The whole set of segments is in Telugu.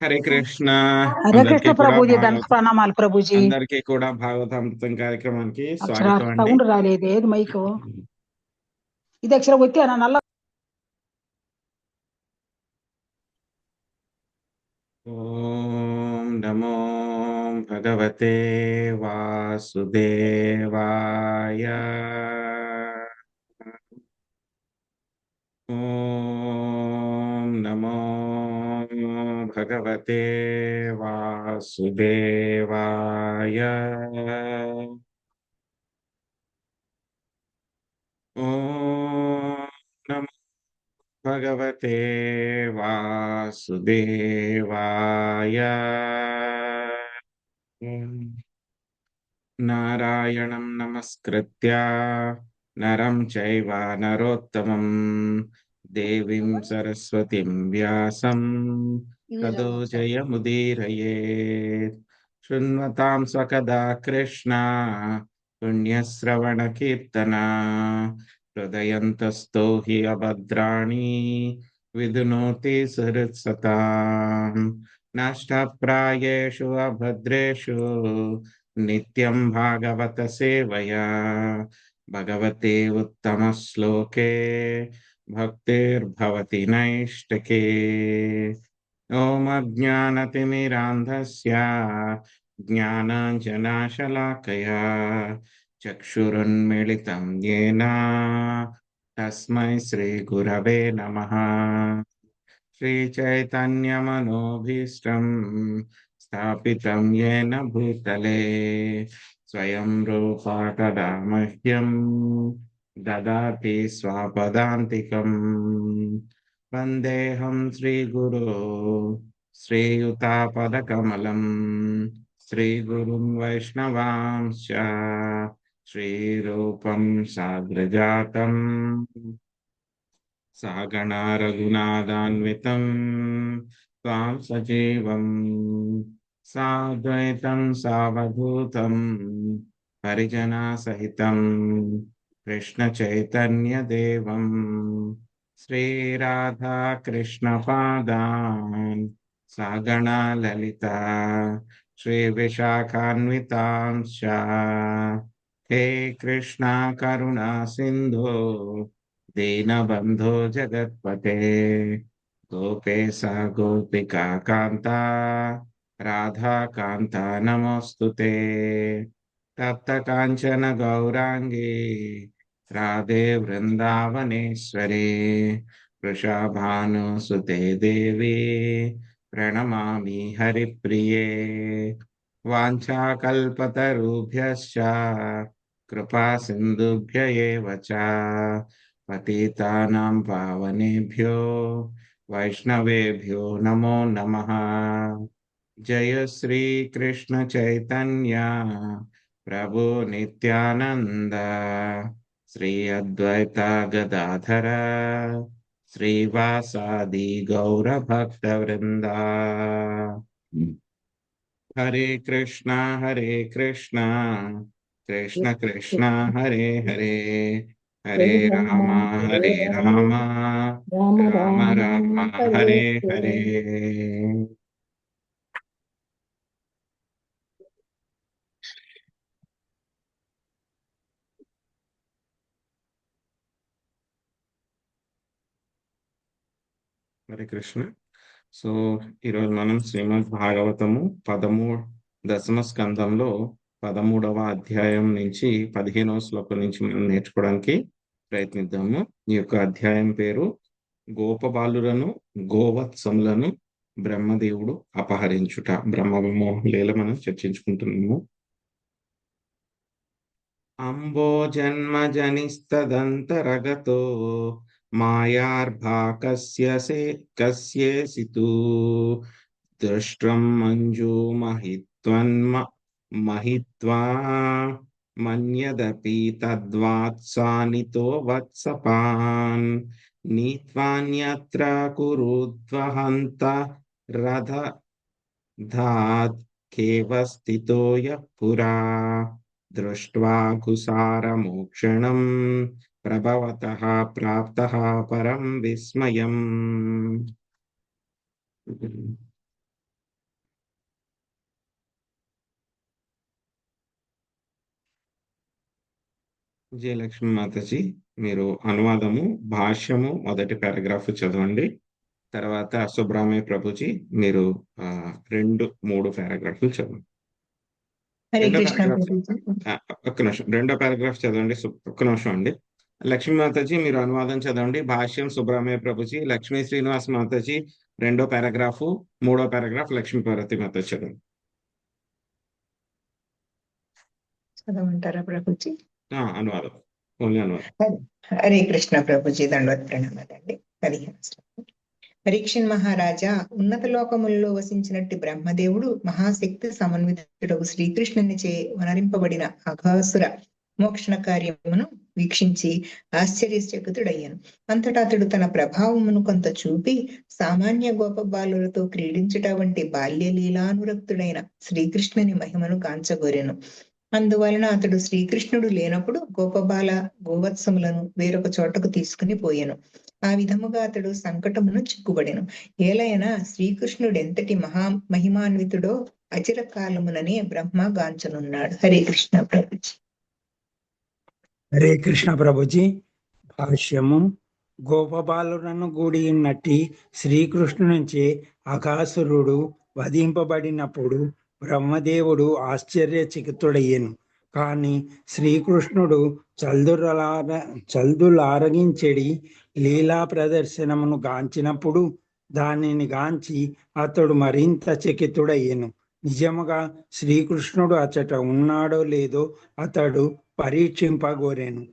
హరే కృష్ణ. హరే అందరికీ కృష్ణ కూడా ప్రభుజీ, దండ భాగవతం ప్రణామాలు ప్రభుజీ. అందరికీ కూడా భాగవతామృతం కార్యక్రమానికి అక్షర స్వాగతం అండి. సౌండ్ రాలేదు, ఏది మైకు ఇది అక్షర వచ్చి నల్ల. ఓం నమో భగవతే వాసుదేవాయ. ఓం నమో భగవతే వాసుదేవాయ. ఓం నమో భగవతే వాసుదేవాయ. నారాయణం నమస్కృత్య నరం చైవ నరోత్తమం దేవీం సరస్వతిం వ్యాసం తదో జయముదీరయేత్. శృణ్వతాం స్వకదా కృష్ణ పుణ్యశ్రవణ కీర్తన హృదయంతస్థో హి అభద్రాణి విధునోతి సుహృత్సతాం. నష్టప్రాయేషు అభద్రేషు నిత్యం భాగవత సేవయా భగవతే ఉత్తమ శ్లోకే భక్తిర్భవతి నైష్టకే. ఓం అజ్ఞానతిమిరాంధస్య జ్ఞానాంజనాశలాకయా చక్షురున్మిళితం యేన తస్మై శ్రీ గురవే నమః. श्रीचैतन्यमनोभीष्टं स्थापितं येन भूतले स्वयं रूपा कदा मह्यं ददाति स्वापदान्तिकम्. वन्देऽहं श्रीगुरो श्रीयुतापदकमलं श्रीगुरुं वैष्णवांश्च श्रीरूपं साग्रजातम् सहगणा रघुनाथान्वितं त्वां सजीवं साद्वैतं सावधूतं परिजनसहितं कृष्णचैतन्यदेवं श्रीराधा कृष्णपादान् सहगणा ललिता श्रीविशाखान्वितांश्च हे कृष्णा करुणा सिन्धो दीनबन्धो जगत्पते गोपेशा गोपिका कान्ता राधा कान्ता नमोऽस्तुते. तप्त काञ्चन गौराङ्गी राधे वृन्दावनेश्वरी वृषभानुसुते देवी प्रणमामि हरिप्रिये. वाञ्छाकल्पतरुभ्यश्च कृपा सिन्धुभ्य एव च पतितानां पावनेभ्यो वैष्णवेभ्यो नमो नमः. जय श्री कृष्ण चैतन्य प्रभु नित्यानंद श्री अद्वैत गदाधर श्रीवासादि गौर भक्त वृंदा. हरे कृष्णा कृष्ण कृष्ण हरे हरे हरे हरे राम राम हरे हरे राम राम राम राम राम राम हरे हरे हरे। हरे. హరే కృష్ణ. సో ఈరోజు మనం శ్రీమద్ భాగవతము దశమ స్కందంలో 13వ అధ్యాయం నుంచి 15వ శ్లోకం నుంచి మనం నేర్చుకోవడానికి ప్రయత్నిద్దాము. ఈ యొక్క అధ్యాయం పేరు గోపబాలులను గోవత్సములను బ్రహ్మదేవుడు అపహరించుట. బ్రహ్మమోహలీల మనం చర్చించుకుంటున్నాము. అంబోజన్మ జనిస్తదంతరగతో మాయార్భాకస్యేసితు దృష్ట్రం మహిత్వా మన్యదపి తద్వాత్సానితో వత్సపాన్ నీత్వాన్యత్ర కురుద్వహంత రథధాత్ కేవస్థితో యః పురా దృష్ట్వా కుసారమోక్షణం ప్రభవతః ప్రాప్తః పరం విస్మయం. జయలక్ష్మి మాతాజీ, మీరు అనువాదము భాష్యము మొదటి పారాగ్రాఫ్ చదవండి. తర్వాత సుబ్రహ్మణ్య ప్రభుజీ, మీరు 2, 3 పారాగ్రాఫ్లు చదవండి. హరే రెండో కృష్ణ పారాగ్రాఫ్ ప్రభుజీ. ఒక్క నిమిషం, రెండో పారాగ్రాఫ్ చదవండి. ఒక్క నిమిషం అండి. లక్ష్మీ మాతాజీ, మీరు అనువాదం చదవండి. భాష్యం సుబ్రహ్మణ్య ప్రభుజీ. లక్ష్మీ శ్రీనివాస్ మాతాజీ రెండో పారాగ్రాఫ్, మూడో పారాగ్రాఫ్ లక్ష్మీ పార్వతి మాతాజీ చదవండి. చదవమంటారా ప్రభుజీ? అనువాదం, ఓన్లీ అనువాదం. హరే కృష్ణ ప్రభుజీ, దండవత్ ప్రణామాలండి. 15 శ్లోకం. పరీక్షణ్ మహారాజా, ఉన్నత లోకములలో వసించినట్టు బ్రహ్మదేవుడు మహాశక్తి సమన్వితుడకు శ్రీకృష్ణునిచే వనరింపబడిన అఘాసుర మోక్షణ కార్యమును వీక్షించి ఆశ్చర్యచకితుడయ్యాను. అంతటా అతడు తన ప్రభావమును కొంత చూపి సామాన్య గోప బాలులతో క్రీడించుట వంటి బాల్య లీలానురక్తుడైన శ్రీకృష్ణుని మహిమను కాంచగోరెను. అందువలన అతడు శ్రీకృష్ణుడు లేనప్పుడు గోపబాల గోవత్సములను వేరొక చోటకు తీసుకుని పోయెను. ఆ విధముగా అతడు సంకటమును చిక్కుబడెను. ఏలైనా శ్రీకృష్ణుడు ఎంతటి మహిమాన్వితుడో అచిర కాలముననే బ్రహ్మ గాంచనున్నాడు. హరే కృష్ణ ప్రభుజీ. హరే కృష్ణ ప్రభుజీ. భాష్యము. గోపబాలులను గూడి ఉన్నట్టి శ్రీకృష్ణునిచే అఘాసురుడు వధింపబడినప్పుడు బ్రహ్మదేవుడు ఆశ్చర్యచకితుడయ్యెను. కాని శ్రీకృష్ణుడు చల్దులారగించెడి లీలా ప్రదర్శనమును గాంచినప్పుడు దానిని గాంచి అతడు మరింత చకితుడయ్యెను. నిజముగా శ్రీకృష్ణుడు అచట ఉన్నాడో లేదో అతడు పరీక్షింపగోరెను.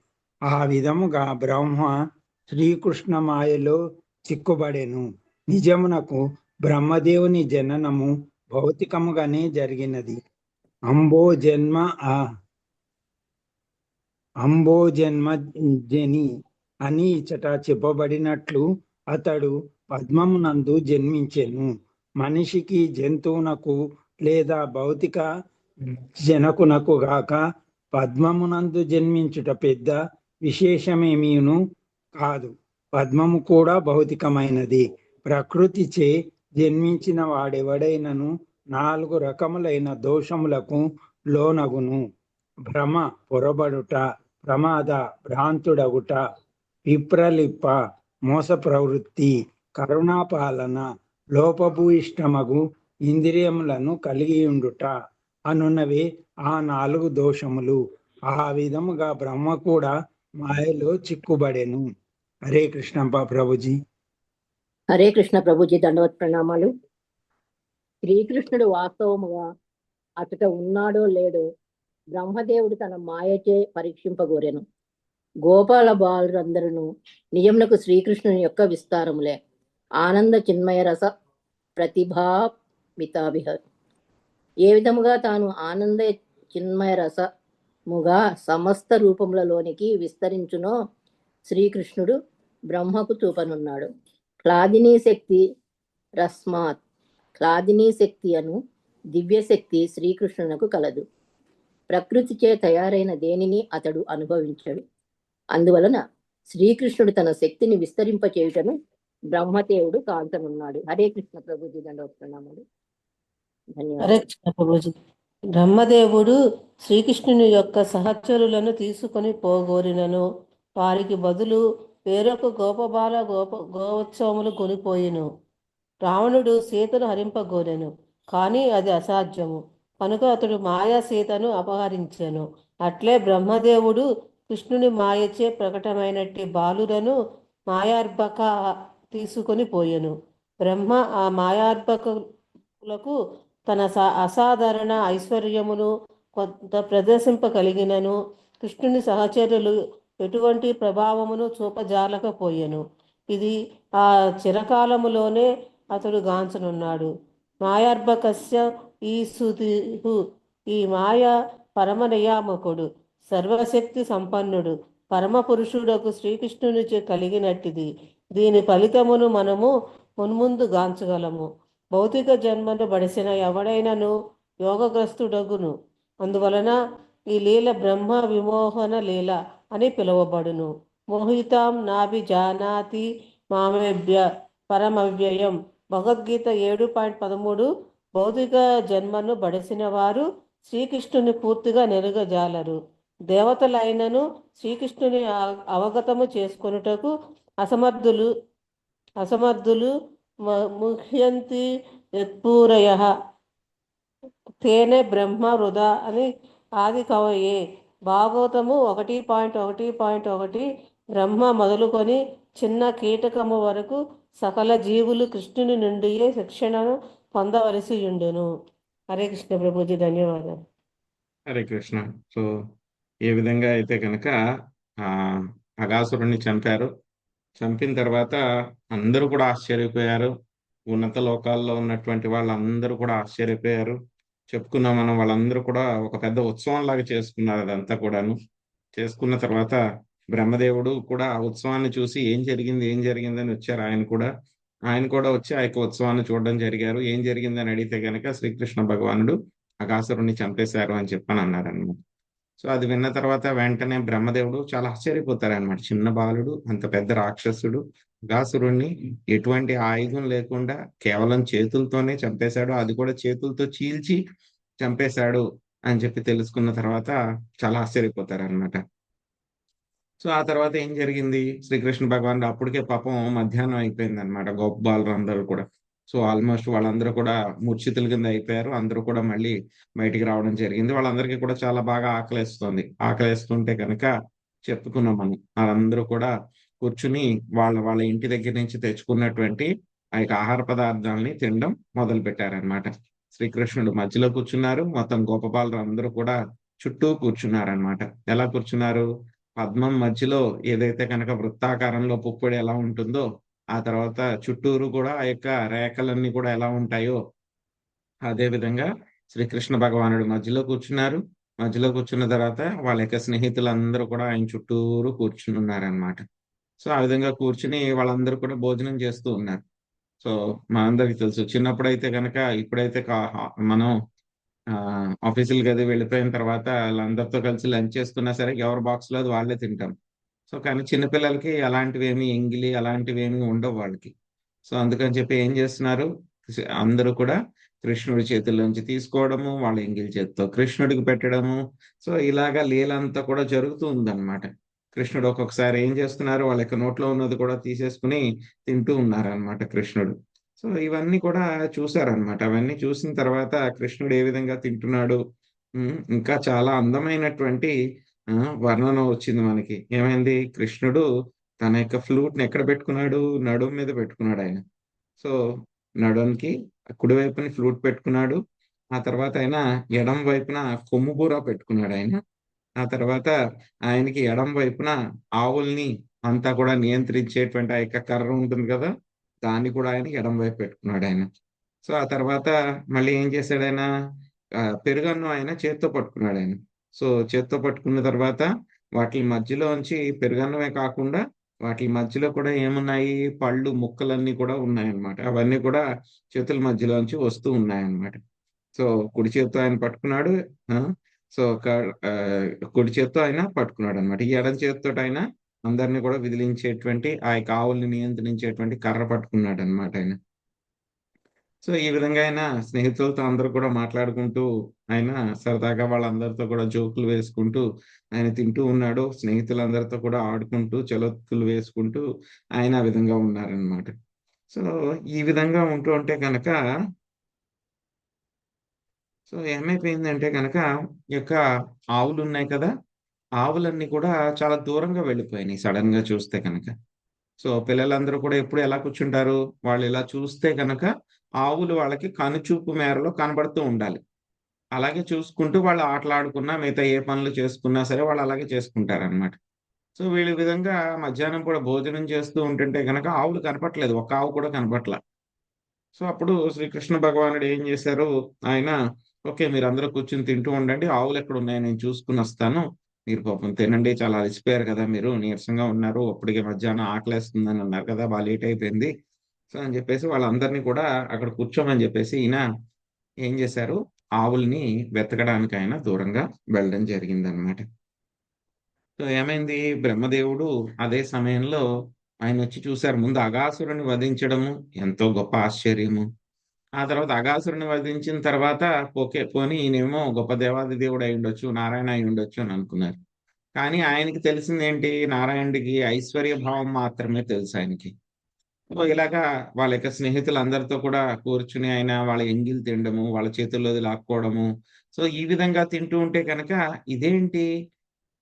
ఆ విధముగా బ్రహ్మ శ్రీకృష్ణ మాయలో చిక్కుబడెను. నిజమునకు బ్రహ్మదేవుని జననము భౌతికముగానే జరిగినది. అంబోజన్మజని అని ఇచట చెప్పబడినట్లు అతడు పద్మమునందు జన్మించెను. మనిషికి, జంతువునకు లేదా భౌతిక జనకునకు గాక పద్మమునందు జన్మించుట పెద్ద విశేషమేమీను కాదు. పద్మము కూడా భౌతికమైనది. ప్రకృతిచే జన్మించిన వాడెవడైనను 4 రకములైన దోషములకు లోనగును. భ్రమ, పొరబడుట, ప్రమాద, భ్రాంతుడగుట, విప్రలిప్ప, మోస ప్రవృత్తి, కరుణాపాలన, లోపభూయిష్టమగు ఇంద్రియములను కలిగియుండుట అనున్నవే ఆ 4 దోషములు. ఆ విధముగా బ్రహ్మ కూడా మాయలో చిక్కుబడెను. హరే కృష్ణ ప్రభుజీ. హరే కృష్ణ ప్రభుజీ, దండవత్ ప్రణామాలు. శ్రీకృష్ణుడు వాస్తవముగా అతట ఉన్నాడో లేడో బ్రహ్మదేవుడు తన మాయచే పరీక్షింపగోరెను. గోపాల బాలురందరూ నిజమునకు శ్రీకృష్ణుని యొక్క విస్తారములే. ఆనంద చిన్మయ రస ప్రతిభామితాభిహ. ఏ విధముగా తాను ఆనంద చిన్మయ రసముగా సమస్త రూపములలోనికి విస్తరించునో శ్రీకృష్ణుడు బ్రహ్మకు చూపనున్నాడు. క్లాదినీ శక్తి రస్మాత్. క్లాదినీ శక్తి అను దివ్యశక్తి శ్రీకృష్ణునకు కలదు. ప్రకృతిచే తయారైన దేనిని అతడు అనుభవించడు. అందువలన శ్రీకృష్ణుడు తన శక్తిని విస్తరింపచేయుటను బ్రహ్మదేవుడు కాంచనున్నాడు. హరే కృష్ణ ప్రభుజీ, దండవత్ ప్రణామాలు. ధన్యవాదాలు. బ్రహ్మదేవుడు శ్రీకృష్ణుని యొక్క సహచరులను తీసుకొని పోగోరినను వారికి బదులు వేరొక గోపబాల గోవత్సవములు కొనిపోయెను. రావణుడు సీతను హరింపగోరెను, కానీ అది అసాధ్యము. కనుక అతడు మాయా సీతను అపహరించెను. అట్లే బ్రహ్మదేవుడు కృష్ణుని మాయచే ప్రకటమైనట్టి బాలురను మాయార్భక తీసుకొని పోయెను. బ్రహ్మ ఆ మాయార్భకులకు తన అసాధారణ ఐశ్వర్యమును కొంత ప్రదర్శింపగలిగినను కృష్ణుని సహచరులు ఎటువంటి ప్రభావమును చూపజాలకపోయెను. ఇది ఆ చిరకాలములోనే అతడు గాంచనున్నాడు. మాయార్భకస్య ఈసుతిహు. ఈ మాయ పరమ నియామకుడు, సర్వశక్తి సంపన్నుడు, పరమ పురుషుడకు శ్రీకృష్ణునిచే కలిగినట్టిది. దీని ఫలితమును మనము మున్ముందు గాంచగలము. భౌతిక జన్మను బడిసిన ఎవడైనను యోగగ్రస్తుడగును. అందువలన ఈ లీల బ్రహ్మ విమోహన లీల అని పిలువబడును. మోహితాం నాభిజానాతి మామేభ్య పరమవ్యయం. భగవద్గీత 7.13. భౌతిక జన్మను బడిసిన వారు శ్రీకృష్ణుని పూర్తిగా నెరుగజాలరు. దేవతలైనను శ్రీకృష్ణుని అవగతము చేసుకొనుటకు అసమర్థులు ముహ్యంతి యత్పూరయ తేనే బ్రహ్మ వృధా అని ఆది కవయే. భాగవతము 1.1.1 బ్రహ్మ మొదలుకొని చిన్న కీటకము వరకు సకల జీవులు కృష్ణుని నుండియే శిక్షణను పొందవలసి ఉండును. హరే కృష్ణ ప్రభుజీ, ధన్యవాదాలు. హరే కృష్ణ. సో ఏ విధంగా అయితే కనుక ఆ అగాసురుణ్ణి చంపారు, చంపిన తర్వాత అందరూ కూడా ఆశ్చర్యపోయారు. ఉన్నత లోకాల్లో ఉన్నటువంటి వాళ్ళందరూ కూడా ఆశ్చర్యపోయారు. చెప్పుకున్నాం మనం, వాళ్ళందరూ కూడా ఒక పెద్ద ఉత్సవం లాగా చేసుకున్నారు. అదంతా కూడాను చేసుకున్న తర్వాత బ్రహ్మదేవుడు కూడా ఆ ఉత్సవాన్ని చూసి ఏం జరిగిందని వచ్చారు. ఆయన కూడా వచ్చి ఆ యొక్క ఉత్సవాన్ని చూడడం జరిగారు. ఏం జరిగిందని అడిగితే కనుక శ్రీకృష్ణ భగవానుడు అగాసురుణ్ణి చంపేశారు అని చెప్పని అన్నారనమాట. సో అది విన్న తర్వాత వెంటనే బ్రహ్మదేవుడు చాలా ఆశ్చర్యపోతారనమాట. చిన్న బాలుడు అంత పెద్ద రాక్షసుడు అగాసురుణ్ణి ఎటువంటి ఆయుధం లేకుండా కేవలం చేతులతోనే చంపేశాడు, అది కూడా చేతులతో చీల్చి చంపేశాడు అని చెప్పి తెలుసుకున్న తర్వాత చాలా ఆశ్చర్యపోతారనమాట. సో ఆ తర్వాత ఏం జరిగింది, శ్రీకృష్ణ భగవానుడు అప్పటికే పాపం మధ్యాహ్నం అయిపోయింది అనమాట. గోప బాలురందరూ కూడా, సో ఆల్మోస్ట్ వాళ్ళందరూ కూడా మూర్ఛితుల కింద అయిపోయారు. అందరూ కూడా మళ్ళీ బయటికి రావడం జరిగింది. వాళ్ళందరికీ కూడా చాలా బాగా ఆకలేస్తుంటే కనుక చెప్పుకున్నాం మనం, వాళ్ళందరూ కూడా కూర్చుని వాళ్ళ ఇంటి దగ్గర నుంచి తెచ్చుకున్నటువంటి ఆ యొక్క ఆహార పదార్థాలని తినడం మొదలు పెట్టారనమాట. శ్రీకృష్ణుడు మధ్యలో కూర్చున్నారు, మొత్తం గోపబాలురు అందరూ కూడా చుట్టూ కూర్చున్నారనమాట. ఎలా కూర్చున్నారు, పద్మం మధ్యలో ఏదైతే కనుక వృత్తాకారంలో పుప్పొడి ఎలా ఉంటుందో, ఆ తర్వాత చుట్టూరు కూడా ఆ యొక్క రేఖలన్నీ కూడా ఎలా ఉంటాయో అదే విధంగా శ్రీకృష్ణ భగవానుడు మధ్యలో కూర్చున్నారు. మధ్యలో కూర్చున్న తర్వాత వాళ్ళ యొక్క స్నేహితులందరూ కూడా ఆయన చుట్టూరు కూర్చుని ఉన్నారనమాట. సో ఆ విధంగా కూర్చుని వాళ్ళందరూ కూడా భోజనం చేస్తూ ఉన్నారు. సో మనందరికి తెలుసు, చిన్నప్పుడైతే కనుక, ఇప్పుడైతే మనం ఆఫీసులకి అది వెళ్ళిపోయిన తర్వాత వాళ్ళందరితో కలిసి లంచ్ చేస్తున్నా సరే ఎవరి బాక్స్ లో అది వాళ్ళే తింటాం. సో కానీ చిన్నపిల్లలకి అలాంటివేమి ఎంగిలి అలాంటివేమి ఉండవు వాళ్ళకి. సో అందుకని చెప్పి ఏం చేస్తున్నారు, అందరూ కూడా కృష్ణుడి చేతుల్లోంచి తీసుకోవడము, వాళ్ళ ఎంగిలి చేతితో కృష్ణుడికి పెట్టడము. సో ఇలాగా లీలంతా కూడా జరుగుతూ ఉందన్నమాట. కృష్ణుడు ఒక్కొక్కసారి ఏం చేస్తున్నారు, వాళ్ళ యొక్క నోట్లో ఉన్నది కూడా తీసేసుకుని తింటూ ఉన్నారనమాట కృష్ణుడు. సో ఇవన్నీ కూడా చూసారనమాట. అవన్నీ చూసిన తర్వాత కృష్ణుడు ఏ విధంగా తింటున్నాడు, ఇంకా చాలా అందమైనటువంటి వర్ణన వచ్చింది మనకి. ఏమైంది, కృష్ణుడు తన యొక్క ఫ్లూట్ ని ఎక్కడ పెట్టుకున్నాడు, నడుం మీద పెట్టుకున్నాడు ఆయన. సో నడుంకి కుడివైపుని ఫ్లూట్ పెట్టుకున్నాడు. ఆ తర్వాత ఆయన ఎడం వైపున కొమ్ము బూర పెట్టుకున్నాడు ఆయన. ఆ తర్వాత ఆయనకి ఎడం వైపున ఆవుల్ని అంతా కూడా నియంత్రించేటువంటి ఆ యొక్క కర్ర ఉంటుంది కదా, దాన్ని కూడా ఆయన ఎడం వైపు పెట్టుకున్నాడు ఆయన. సో ఆ తర్వాత మళ్ళీ ఏం చేశాడు ఆయన, పెరుగన్నం ఆయన చేత్తో పట్టుకున్నాడు ఆయన. సో చేత్తో పట్టుకున్న తర్వాత వాటి మధ్యలోంచి పెరుగన్నమే కాకుండా వాటి మధ్యలో కూడా ఏమున్నాయి, పళ్ళు ముక్కలన్నీ కూడా ఉన్నాయన్నమాట. అవన్నీ కూడా చేతుల మధ్యలోంచి వస్తూ ఉన్నాయన్నమాట. సో కుడి చేత్తో ఆయన పట్టుకున్నాడు. సో కుడి చేత్తో ఆయన పట్టుకున్నాడు అనమాట. ఈ ఎడం చేతితో ఆయన అందరినీ కూడా విదిలించేటువంటి ఆ యొక్క ఆవుల్ని నియంత్రించేటువంటి కర్ర పట్టుకున్నాడు అనమాట ఆయన. సో ఈ విధంగా ఆయన స్నేహితులతో అందరూ కూడా మాట్లాడుకుంటూ, ఆయన సరదాగా వాళ్ళందరితో కూడా జోకులు వేసుకుంటూ ఆయన తింటూ ఉన్నాడు. స్నేహితులందరితో కూడా ఆడుకుంటూ చలోక్తులు వేసుకుంటూ ఆయన ఆ విధంగా ఉన్నారనమాట. సో ఈ విధంగా ఉంటూ ఉంటే కనుక, సో ఏమైపోయిందంటే కనుక, ఈ యొక్క ఆవులు ఉన్నాయి కదా, ఆవులన్నీ కూడా చాలా దూరంగా వెళ్ళిపోయినాయి సడన్ గా చూస్తే కనుక. సో పిల్లలందరూ కూడా ఎప్పుడు ఎలా కూర్చుంటారు, వాళ్ళు ఇలా చూస్తే కనుక ఆవులు వాళ్ళకి కనుచూపు మేరలో కనబడుతూ ఉండాలి. అలాగే చూసుకుంటూ వాళ్ళు ఆటలాడుకున్నా మిగతా ఏ పనులు చేసుకున్నా సరే వాళ్ళు అలాగే చేసుకుంటారనమాట. సో వీళ్ళ విధంగా మధ్యాహ్నం కూడా భోజనం చేస్తూ ఉంటుంటే కనుక ఆవులు కనపట్లేదు, ఒక్క ఆవు కూడా కనపట్ల. సో అప్పుడు శ్రీకృష్ణ భగవానుడు ఏం చేశారు, ఆయన ఓకే మీరు అందరూ కూర్చుని తింటూ ఉండండి, ఆవులు ఎక్కడ ఉన్నాయో నేను చూసుకుని వస్తాను, మీరు పాపం తినండి, చాలా అలసిపోయారు కదా, మీరు నీరసంగా ఉన్నారు, అప్పటికే మధ్యాహ్నం ఆకలేస్తుందని అన్నారు కదా, బాగా లేట్ అయిపోయింది. సో అని చెప్పేసి వాళ్ళందరినీ కూడా అక్కడ కూర్చోమని చెప్పేసి ఈయన ఏం చేశారు, ఆవుల్ని వెతకడానికి ఆయన దూరంగా వెళ్ళడం జరిగిందనమాట. సో ఏమైంది, బ్రహ్మదేవుడు అదే సమయంలో ఆయన వచ్చి చూశారు. ముందు అగాసురుని వధించడము ఎంతో గొప్ప ఆశ్చర్యము. ఆ తర్వాత అగాసురుని వధించిన తర్వాత ఓకే పోనీ ఈయనేమో గొప్ప దేవాది దేవుడు అయి ఉండొచ్చు, నారాయణ అయి ఉండొచ్చు అని అనుకున్నారు. కానీ ఆయనకి తెలిసింది ఏంటి? నారాయణుడికి ఐశ్వర్య భావం మాత్రమే తెలుసు ఆయనకి. సో ఇలాగా వాళ్ళ యొక్క స్నేహితులందరితో కూడా కూర్చుని ఆయన వాళ్ళ ఎంగిల్ తినడము, వాళ్ళ చేతుల్లోది లాక్కోవడము. సో ఈ విధంగా తింటూ ఉంటే కనుక ఇదేంటి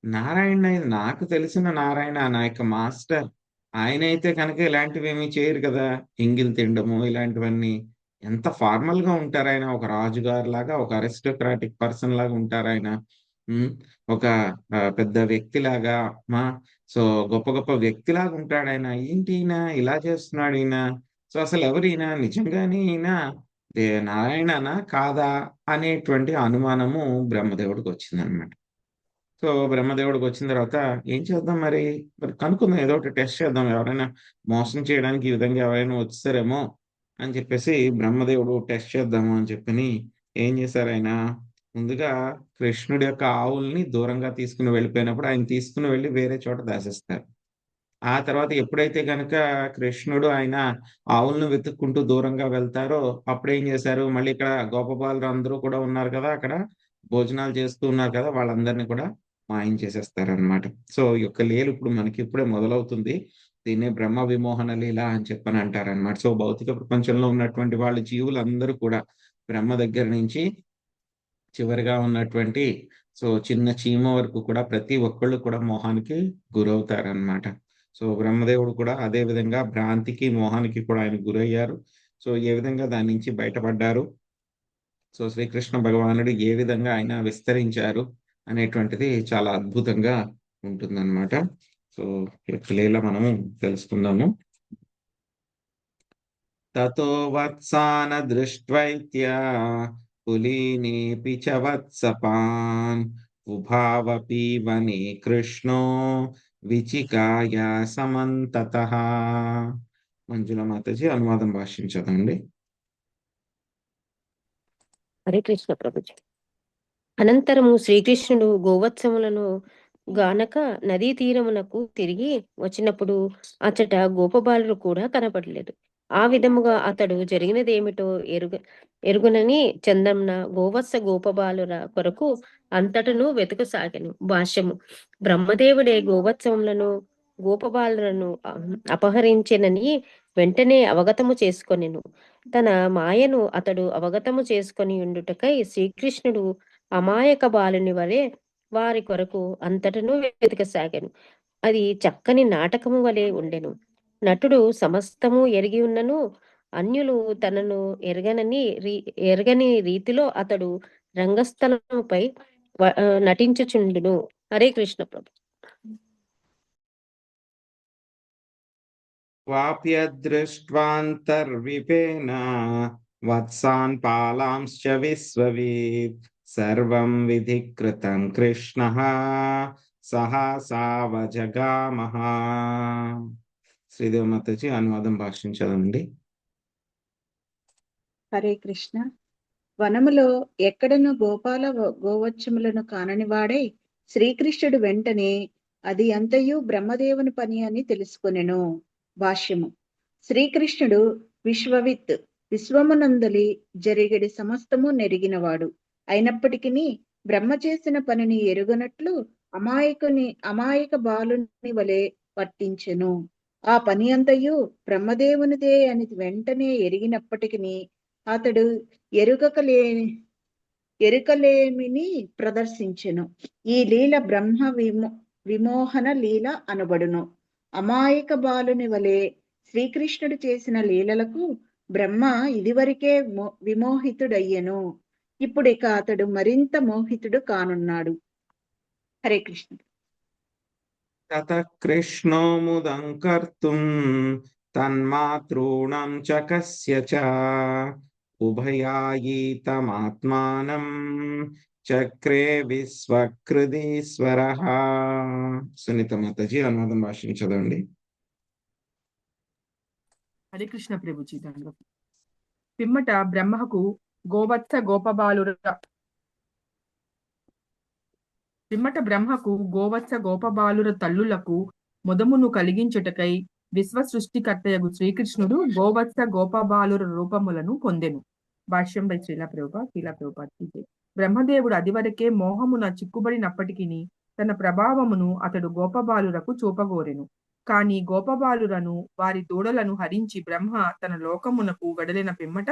నారాయణ, ఇది నాకు తెలిసిన నారాయణ, నా యొక్క మాస్టర్. ఆయనైతే కనుక ఇలాంటివేమీ చేయరు కదా! ఎంగిల్ తినడము ఇలాంటివన్నీ. ఎంత ఫార్మల్‌గా ఉంటారాయన. ఒక రాజుగారిలాగా, ఒక అరిస్టోక్రాటిక్ పర్సన్ లాగా ఉంటారాయన. హ్మ్. ఒక పెద్ద వ్యక్తిలాగా మా సో, గొప్ప గొప్ప వ్యక్తిలాగా ఉంటాడాయన. ఏంటి ఈయన ఇలా చేస్తున్నాడీయన? సో, అసలెవరీయన? నిజంగానే ఈయన నారాయణనా? కాదా? అనేటువంటి అనుమానము బ్రహ్మదేవుడికొచ్చిందనమాట. సో, బ్రహ్మదేవుడికొచ్చిన తర్వాత ఏం చేద్దాం మరి? మరి కనుక్కుందాం, ఏదో ఒకటి టెస్ట్ చేద్దాం. ఎవరైనా మోసం చేయడానికి ఈ విధంగా ఎవరైనా వచ్చేసారేమో అని చెప్పేసి బ్రహ్మదేవుడు టెస్ట్ చేద్దాము అని చెప్పని ఏం చేశారాయన, ముందుగా కృష్ణుడి యొక్క ఆవుల్ని దూరంగా తీసుకొని వెళ్ళిపోయినప్పుడు ఆయన తీసుకొని వెళ్లి వేరే చోట దాసేస్తారు. ఆ తర్వాత ఎప్పుడైతే గనక కృష్ణుడు ఆయన ఆవులను వెతుక్కుంటూ దూరంగా వెళ్తారో, అప్పుడేం చేశారు, మళ్ళీ ఇక్కడ గోపబాలురు అందరూ కూడా ఉన్నారు కదా! అక్కడ భోజనాలు చేస్తూ ఉన్నారు కదా! వాళ్ళందరిని కూడా మాయం చేసేస్తారనమాట. సో, ఈ యొక్క లీల ఇప్పుడు మనకి ఇప్పుడే మొదలవుతుంది. దీన్నే బ్రహ్మ విమోహన లీల అని చెప్పని అంటారనమాట. సో, భౌతిక ప్రపంచంలో ఉన్నటువంటి వాళ్ళు జీవులందరూ కూడా బ్రహ్మ దగ్గర నుంచి చివరిగా ఉన్నటువంటి సో, చిన్న చీమ వరకు కూడా ప్రతి ఒక్కళ్ళు కూడా మోహానికి గురవుతారనమాట. సో, బ్రహ్మదేవుడు కూడా అదే విధంగా భ్రాంతికి, మోహానికి కూడా ఆయన గురయ్యారు. సో, ఏ విధంగా దాని నుంచి బయటపడ్డారు? సో, శ్రీకృష్ణ భగవానుడు ఏ విధంగా ఆయన విస్తరించారు అనేటువంటిది చాలా అద్భుతంగా ఉంటుందన్నమాట. సో, ఈ యొక్క లీల మనము తెలుసుకుందాము. తతో వత్సాన దృష్ట్వైత్య పులీనేపి చ వత్సపాన్ ఉభావపి వనే కృష్ణో విచికాయ సమంతతః. మంజుల మాతాజీ అనువాదం భాషించదండి. హరే కృష్ణ ప్రభుజీ. అనంతరము శ్రీకృష్ణుడు గోవత్సములను గానక నదీ తీరమునకు తిరిగి వచ్చినప్పుడు అచ్చట గోపబాలురు కూడా కనపడలేదు. ఆ విధముగా అతడు జరిగినదేమిటో ఎరుగునని చందమ్న గోవత్స గోపబాలుర కొరకు అంతటను వెతుకసాగెను. భాష్యము: బ్రహ్మదేవుడే గోవత్సములను గోపబాలులను అపహరించెనని వెంటనే అవగతము చేసుకొనెను. తన మాయను అతడు అవగతము చేసుకొని ఉండుటకై శ్రీకృష్ణుడు అమాయక బాలుని వలె వారి కొరకు అంతటను వెతకసాగాను. అది చక్కని నాటకము వలె ఉండెను. నటుడు సమస్తము ఎరిగి ఉన్నను అన్యులు తనను ఎరగని రీతిలో అతడు రంగస్థలముపై నటించుచుండును. హరే కృష్ణ ప్రభు. వాప్యదృష్ట్వాంతర్విపేన వత్సాన్ పాలాంశ్చ విశ్వవేత్ సర్వం విధికృతం కృష్ణః సహసావజగామః. శ్రీదేవి మాతాజీ అనువాదం భాషించదండి. హరే కృష్ణ. వనములో ఎక్కడను గోవచ్చములను కాననివాడై శ్రీకృష్ణుడు వెంటనే అది అంతయు బ్రహ్మదేవుని పని అని తెలుసుకొనెను. భాష్యము: శ్రీకృష్ణుడు విశ్వమునందలి జరిగడి సమస్తము నెరిగినవాడు అయినప్పటికీ బ్రహ్మ చేసిన పనిని ఎరుగనట్లు అమాయక బాలుని వలె వర్తించెను. ఆ పని అంతయు బ్రహ్మదేవునిదే అని వెంటనే ఎరిగినప్పటికీ అతడు ఎరుకలేమిని ప్రదర్శించెను. ఈ లీల బ్రహ్మ విమోహన లీల అనబడును. అమాయక బాలుని వలె శ్రీకృష్ణుడు చేసిన లీలలకు బ్రహ్మ ఇదివరకే విమోహితుడయ్యెను. ఇప్పుడిక అతడు మరింత మోహితుడు కానున్నాడు. హరే కృష్ణ. తతః కృష్ణో ముదం కర్తుం తన్మాతॄణం చ కస్య చ ఉభయాయీతమాత్మానం చక్రే విశ్వకృదీశ్వరః. సునీత మాతాజీ అనువాదం భాషించదండి. హరే కృష్ణ ప్రభుజీ. పిమ్మట బ్రహ్మకు గోవత్స గోపబాలుర తల్లులకు ముదమును కలిగించుటకై విశ్వ సృష్టికర్తయగు శ్రీకృష్ణుడు గోవత్స గోపబాలుర రూపములను పొందెను. భాష్యం బై శ్రీలా ప్రభుపాద్. బ్రహ్మదేవుడు అదివరకే మోహమున చిక్కుబడినప్పటికీ తన ప్రభావమును అతడు గోపబాలురకు చూపగోరెను. కాని గోపబాలురను వారి దూడలను హరించి బ్రహ్మ తన లోకమునకు వెడలిన పిమ్మట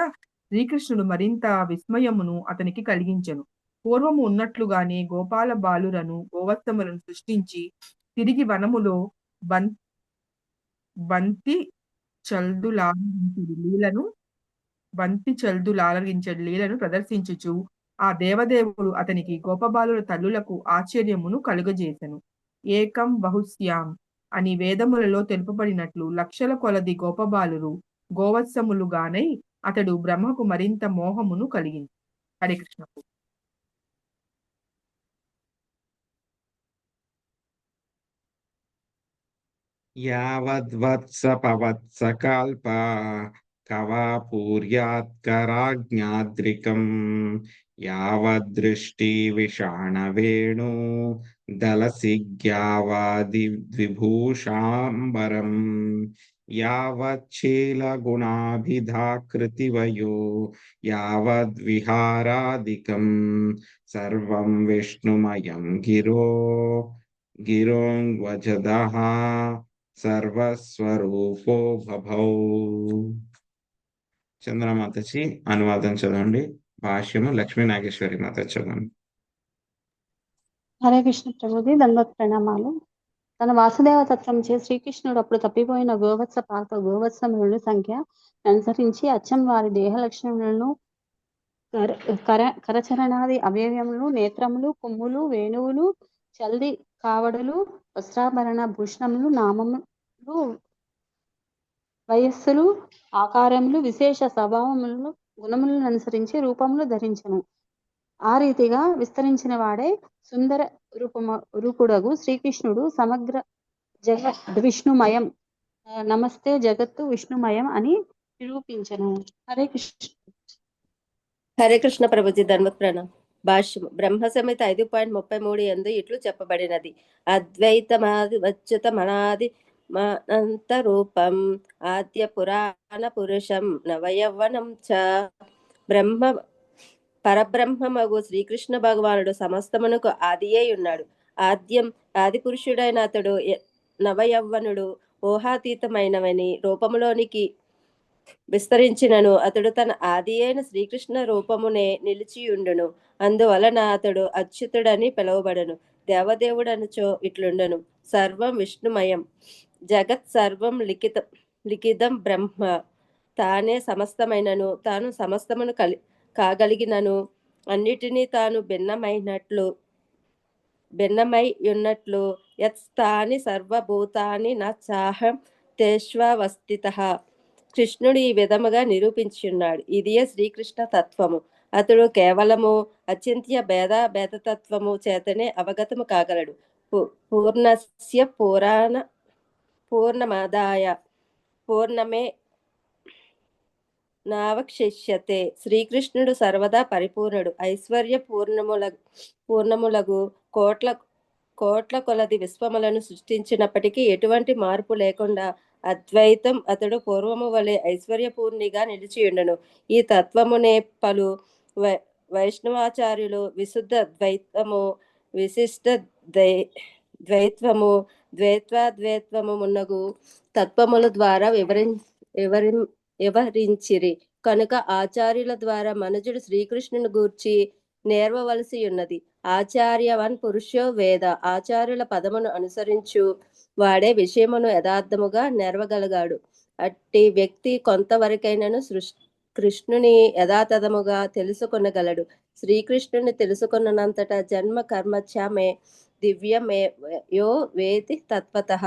శ్రీకృష్ణుడు మరింత విస్మయమును అతనికి కలిగించెను. పూర్వము ఉన్నట్లుగానే గోపాల బాలురను గోవత్సములను సృష్టించి తిరిగి వనములో బంతి చల్దులాలరించడి లీలను ప్రదర్శించుచు ఆ దేవదేవుడు అతనికి గోపబాలుల తల్లులకు ఆశ్చర్యమును కలుగజేసెను. ఏకం బహుశ్యాం అని వేదములలో తెలుపబడినట్లు లక్షల కొలది గోపబాలురు గోవత్సములుగానై అతడు బ్రహ్మకు మరింత మోహమును కలిగింది. హరే కృష్ణ. యావద్వత్స పవత్స కల్ప కవాపూర్యాత్కరాజ్ఞాద్రికం యావద్దృష్టి విషాణ వేణు దలసిగ్యావాది ద్విభూషాంబరం యావచ్చీల గుణాభిధాకృతివయో యావద్విహారాదికం సర్వం విష్ణుమయం గిరోంగ్వజదః సర్వస్వరూపో భభౌ. చంద్రమాతచి అనువాదం చదవండి. భాష్యము లక్ష్మీ నాగేశ్వరి మాత చదవండి. హరే కృష్ణ ప్రభుజీ, దండోత్ ప్రణామాలు. తన వాసుదేవ తత్వంచే శ్రీకృష్ణుడు అప్పుడు తప్పిపోయిన గోవత్స పాక గోవత్సములను సంఖ్య అనుసరించి అచ్చం వారి దేహ లక్షణములను కరచరణాది అవయవములు, నేత్రములు, కొమ్ములు, వేణువులు, చల్ది కావడులు, వస్త్రాభరణ భూషణములు, నామములు, వయస్సులు, ఆకారములు, విశేష స్వభావములను, గుణములను అనుసరించి రూపములు ధరించను. ఆ రీతిగా విస్తరించిన వాడే సుందర రూపుడగు శ్రీకృష్ణుడు సమగ్ర జగత్ విష్ణుమయం, నమస్తే జగత్తు విష్ణుమయం అని నిరూపించను. హరే కృష్ణ. హరే కృష్ణ ప్రభుజీ, ధర్మత్ ప్రణాం. భాష్యం. బ్రహ్మ సంహిత 5.33 యందు ఇట్లు చెప్పబడినది. అద్వైతమాది వచ్చుతమనాది అనంత రూపం ఆద్య పురాణ పురుషం నవయవ్వనం చ బ్రహ్మ పరబ్రహ్మమగు శ్రీకృష్ణ భగవానుడు సమస్తమునకు ఆదియే ఉన్నాడు. ఆది పురుషుడైన అతడు నవయవ్వనుడు, ఊహాతీతమైనవని రూపములోనికి విస్తరించినను అతడు తన ఆది అయిన శ్రీకృష్ణ రూపమునే నిలిచియుండును. అందువలన అతడు అచ్యుతుడని పిలువబడను. దేవదేవుడనుచో ఇట్లుండను. సర్వం విష్ణుమయం, జగత్ సర్వం లిఖితం బ్రహ్మ. తానే సమస్తమైనను, తాను సమస్తమును కాగలిగినను, అన్నిటినీ తాను భిన్నమై ఉన్నట్లు యత్స్థాని సర్వభూతాని నాహం తేష్వస్థితః. కృష్ణుడు ఈ విధముగా నిరూపించున్నాడు. ఇదియే శ్రీకృష్ణ తత్వము. అతడు కేవలము అచింత్య భేదతత్వము చేతనే అవగతము కాగలడు. పూర్ణస్య పూర్ణమాదాయ పూర్ణమే నావశిష్యతే. శ్రీకృష్ణుడు సర్వదా పరిపూర్ణుడు. ఐశ్వర్య పూర్ణములగు కోట్ల కొలది విశ్వములను సృష్టించినప్పటికీ ఎటువంటి మార్పు లేకుండా అద్వైతం అతడు పూర్వము వలె ఐశ్వర్యపూర్ణిగా నిలిచియుండెను. ఈ తత్వమునే పలు వైష్ణవాచార్యులు విశుద్ధ ద్వైతము, విశిష్ట ద్వైత్వము, ద్వైత్వాద్వైత్వము మున్నగు తత్వముల ద్వారా వివరించిరి. కనుక ఆచార్యుల ద్వారా మనుజుడు శ్రీకృష్ణుని గూర్చి నేర్వవలసి ఉన్నది. ఆచార్యవన్ పురుషో వేద. ఆచార్యుల పదమును అనుసరించు వాడే విషయమును యథార్థముగా నెరవగలగాడు. అట్టి వ్యక్తి కొంతవరకైనను కృష్ణుని యథాతథముగా తెలుసుకొనగలడు. శ్రీకృష్ణుని తెలుసుకున్నంతటా జన్మ కర్మచ్యమే దివ్యమే యో వేతి తత్వతః.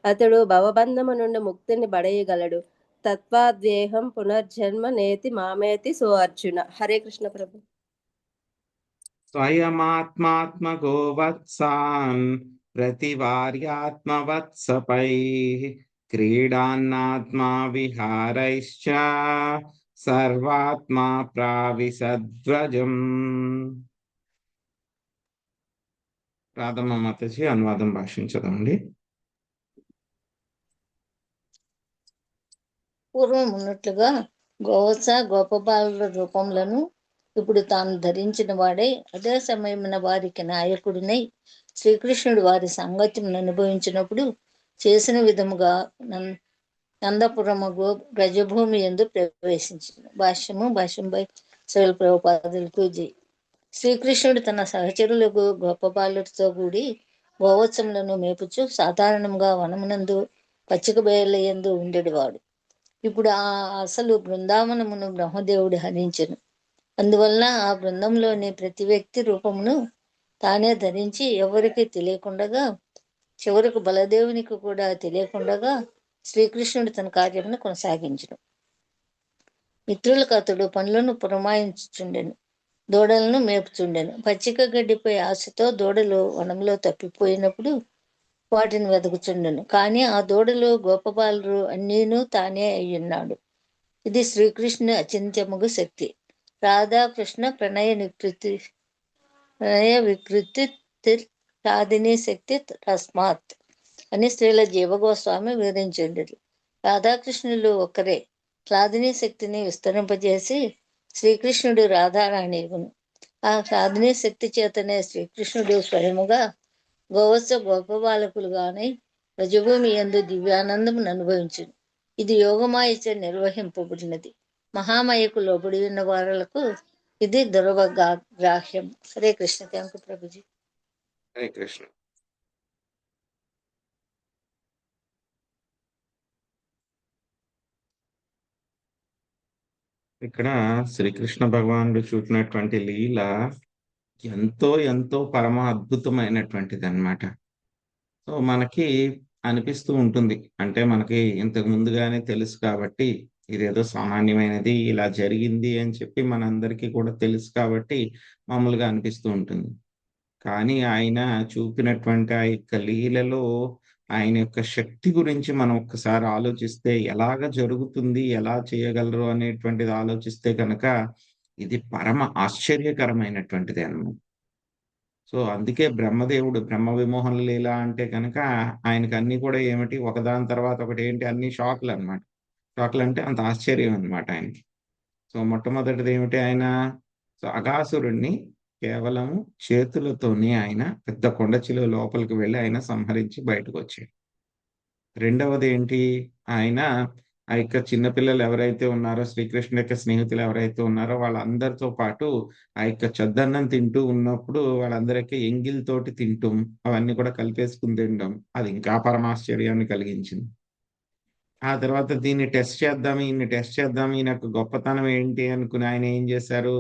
అతడు భవబంధము నుండి ముక్తిని బడయగలడు. తత్వాద్వేహం పునర్జన్మ నేతి మామేతి. సో అర్జున. హరే కృష్ణ ప్రభు. స్వయమాత్మాత్మగో వత్సాన్ ప్రతివార్యాత్మవత్సపై క్రీడాన్నాత్మా విహారైశ్చ సర్వాత్మా ప్రావిశద్వ్రజం. రాధమ్మ మాతజీ అనువాదం భాషించదండి. పూర్వం ఉన్నట్లుగా గోవత్స గోపబాలుల రూపములను ఇప్పుడు తాను ధరించిన వాడై అదే సమయమున వారికి నాయకుడినై శ్రీకృష్ణుడు వారి సాంగత్యం అనుభవించినప్పుడు చేసిన విధముగా నందపురము బ్రజభూమి యందు ప్రవేశించింది. భాష్యంపై శ్రీల ప్రభుపాదులకు జై. శ్రీకృష్ణుడు తన సహచరులకు గొప్ప బాలుడితో కూడి గోవత్సములను మేపుచు సాధారణంగా వనమునందు పచ్చిక బయలయందు ఉండేవాడు. ఇప్పుడు అసలు బృందావనమును బ్రహ్మదేవుడు హరించెను. అందువలన ఆ బృందంలోని ప్రతి వ్యక్తి రూపమును తానే ధరించి ఎవరికి తెలియకుండగా, చివరకు బలదేవునికి కూడా తెలియకుండగా శ్రీకృష్ణుడు తన కార్యమును కొనసాగించును. మిత్రులకు అతడు పనులను పురమాయించుచుండెను, దూడలను మేపుచుండెను. పచ్చిక గడ్డిపై ఆశతో దూడలు వనంలో తప్పిపోయినప్పుడు వాటిని వెతుకుచుండెను. కానీ ఆ దూడలు గోపబాలురు అన్నీను తానే అయ్యున్నాడు. ఇది శ్రీకృష్ణుని అచింత్యముగు శక్తి. రాధాకృష్ణ ప్రణయ వికృతి రాధిని శక్తి తస్మాత్ అని శ్రీల జీవగోస్వామి వివరించింది. రాధాకృష్ణులు ఒక్కరే. రాధిని శక్తిని విస్తరింపజేసి శ్రీకృష్ణుడు రాధారాణిగును. ఆ రాధిని శక్తి చేతనే శ్రీకృష్ణుడు స్వయముగా గోపబాలకులుగానే రజభూమి యందు దివ్యానందమును అనుభవించును. ఇది యోగమాయచే నిర్వహింపబడినది. మహామాయకు లోబడి ఉన్న వారులకు ఇది దుర్వగ్రాహ్యం. హరే కృష్ణ. Thank you Prabhuji. హరే కృష్ణ. ఇక్కడ శ్రీకృష్ణ భగవానుడు చూపినటువంటి లీల ఎంతో ఎంతో పరమ అద్భుతమైనటువంటిది అన్నమాట. సో మనకి అనిపిస్తూ ఉంటుంది, అంటే మనకి ఇంతకు ముందుగానే తెలుసు కాబట్టి ఇదేదో సామాన్యమైనది, ఇలా జరిగింది అని చెప్పి మనందరికీ కూడా తెలుసు కాబట్టి మామూలుగా అనిపిస్తూ ఉంటుంది. కానీ ఆయన చూపినటువంటి ఆ యొక్క లీలలో ఆయన యొక్క శక్తి గురించి మనం ఒక్కసారి ఆలోచిస్తే, ఎలాగ జరుగుతుంది, ఎలా చేయగలరు అనేటువంటిది ఆలోచిస్తే కనుక ఇది పరమ ఆశ్చర్యకరమైనటువంటిది అన్నమాట. సో అందుకే బ్రహ్మదేవుడు బ్రహ్మ విమోహన లీల అంటే కనుక ఆయనకి అన్ని కూడా ఏమిటి, ఒకదాని తర్వాత ఒకటి ఏంటి, అన్ని షాక్లు అన్నమాట. షాక్లు అంటే అంత ఆశ్చర్యం అన్నమాట ఆయనకి. సో మొట్టమొదటిది ఏమిటి, ఆయన అఘాసురుణ్ణి కేవలం చేతులతోనే ఆయన పెద్ద కొండ చిలువ లోపలికి వెళ్ళి ఆయన సంహరించి బయటకు వచ్చాడు. రెండవది ఏంటి, ఆయన ఆ యొక్క చిన్నపిల్లలు ఎవరైతే ఉన్నారో, శ్రీకృష్ణుడి యొక్క స్నేహితులు ఎవరైతే ఉన్నారో వాళ్ళందరితో పాటు ఆ యొక్క చద్దన్నం తింటూ ఉన్నప్పుడు వాళ్ళందరికీ ఎంగిల్తోటి తింటూ అవన్నీ కూడా కలిపేసుకుని తినడం, అది ఇంకా పరమాశ్చర్యాన్ని కలిగించింది. ఆ తర్వాత ఈయన్ని టెస్ట్ చేద్దాం, ఈయన యొక్క గొప్పతనం ఏంటి అనుకుని ఆయన ఏం చేశారు,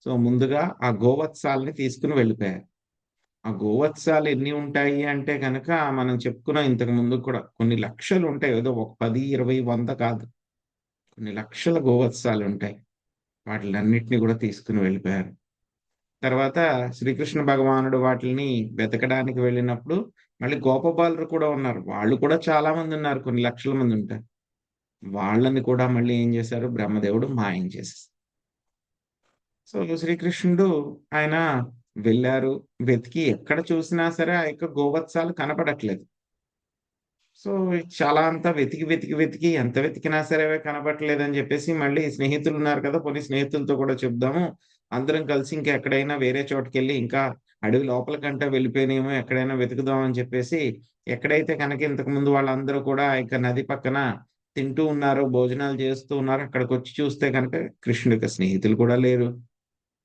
సో ముందుగా ఆ గోవత్సాలని తీసుకుని వెళ్ళిపోయారు. ఆ గోవత్సాలు ఎన్ని ఉంటాయి అంటే కనుక మనం చెప్పుకున్నాం ఇంతకు ముందు కూడా, కొన్ని లక్షలు ఉంటాయి. ఏదో ఒక 10, 20, 100 కాదు, కొన్ని లక్షల గోవత్సాలు ఉంటాయి. వాటిలన్నిటిని కూడా తీసుకుని వెళ్ళిపోయారు. తర్వాత శ్రీకృష్ణ భగవానుడు వాటిని వెతకడానికి వెళ్ళినప్పుడు మళ్ళీ గోపబాలురు కూడా ఉన్నారు. వాళ్ళు కూడా చాలా మంది ఉన్నారు, కొన్ని లక్షల మంది ఉంటారు. వాళ్ళని కూడా మళ్ళీ ఏం చేశారు, బ్రహ్మదేవుడు మాయం చేసేసారు. సో శ్రీకృష్ణుడు ఆయన వెళ్ళారు, వెతికి ఎక్కడ చూసినా సరే ఆ యొక్క గోవత్సాలు కనపడట్లేదు. సో చాలా అంతా వెతికి ఎంత వెతికినా సరే కనపడట్లేదని చెప్పేసి మళ్ళీ స్నేహితులు ఉన్నారు కదా, కొన్ని స్నేహితులతో కూడా చెప్దాము, అందరం కలిసి ఇంకా ఎక్కడైనా వేరే చోటుకెళ్ళి ఇంకా అడవి లోపల కంటే వెళ్ళిపోయినేమో ఎక్కడైనా వెతుకుదాం అని చెప్పేసి, ఎక్కడైతే కనుక ఇంతకు ముందు వాళ్ళందరూ కూడా ఆ యొక్క నది పక్కన తింటూ ఉన్నారు, భోజనాలు చేస్తూ ఉన్నారు, అక్కడికి వచ్చి చూస్తే కనుక కృష్ణుడి యొక్క స్నేహితులు కూడా లేరు.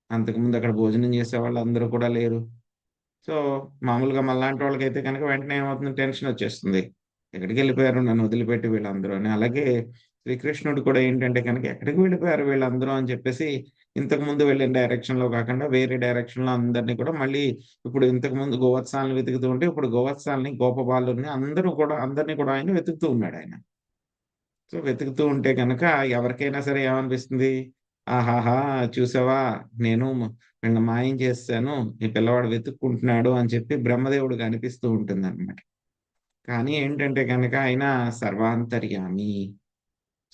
అంతకుముందు అక్కడ భోజనం చేసే వాళ్ళు అందరూ కూడా లేరు. సో మామూలుగా మనలాంటి వాళ్ళకైతే కనుక వెంటనే ఏమవుతుంది, టెన్షన్ వచ్చేస్తుంది, ఎక్కడికి వెళ్ళిపోయారు నన్ను వదిలిపెట్టి వీళ్ళందరూ అని. అలాగే శ్రీకృష్ణుడు కూడా ఏంటంటే కనుక ఎక్కడికి వెళ్ళిపోయారు వీళ్ళందరూ అని చెప్పేసి ఇంతకు ముందు వెళ్ళిన డైరెక్షన్ లో కాకుండా వేరే డైరెక్షన్ లో అందరినీ కూడా మళ్ళీ, ఇప్పుడు ఇంతకు ముందు గోవత్సాలను వెతుకుతూ ఉంటే ఇప్పుడు గోవత్సాలని గోపబాలుని అందరినీ కూడా ఆయన వెతుకుతూ ఉన్నాడు ఆయన. సో వెతుకుతూ ఉంటే కనుక ఎవరికైనా సరే ఏమనిపిస్తుంది, ఆహాహా చూసావా నేను వీళ్ళని మాయం చేస్తాను, ఈ పిల్లవాడు వెతుక్కుంటున్నాడు అని చెప్పి బ్రహ్మదేవుడికి అనిపిస్తూ ఉంటుంది అనమాట. కానీ ఏంటంటే కనుక ఆయన సర్వాంతర్యామి.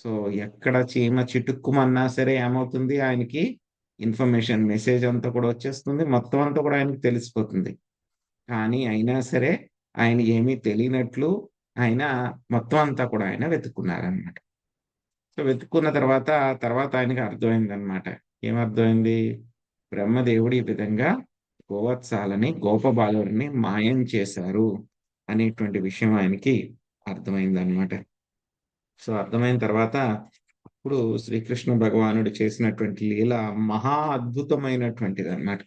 సో ఎక్కడ చీమ చిటుక్కుమన్నా సరే ఏమవుతుంది, ఆయనకి ఇన్ఫర్మేషన్ మెసేజ్ అంతా కూడా వచ్చేస్తుంది, మొత్తం అంతా కూడా ఆయనకి తెలిసిపోతుంది. కానీ అయినా సరే ఆయన ఏమీ తెలియనట్లు ఆయన మొత్తం అంతా కూడా ఆయన వెతుక్కున్నారనమాట. సో వెతుక్కున్న తర్వాత ఆయనకి అర్థమైంది అనమాట. ఏమర్థమైంది, బ్రహ్మదేవుడు ఈ విధంగా గోవత్సాలని గోపబాలుని మాయం చేశారు అనేటువంటి విషయం ఆయనకి అర్థమైందనమాట. సో అర్థమైన తర్వాత ఇప్పుడు శ్రీకృష్ణ భగవానుడు చేసినటువంటి లీల మహా అద్భుతమైనటువంటిది అన్నమాట.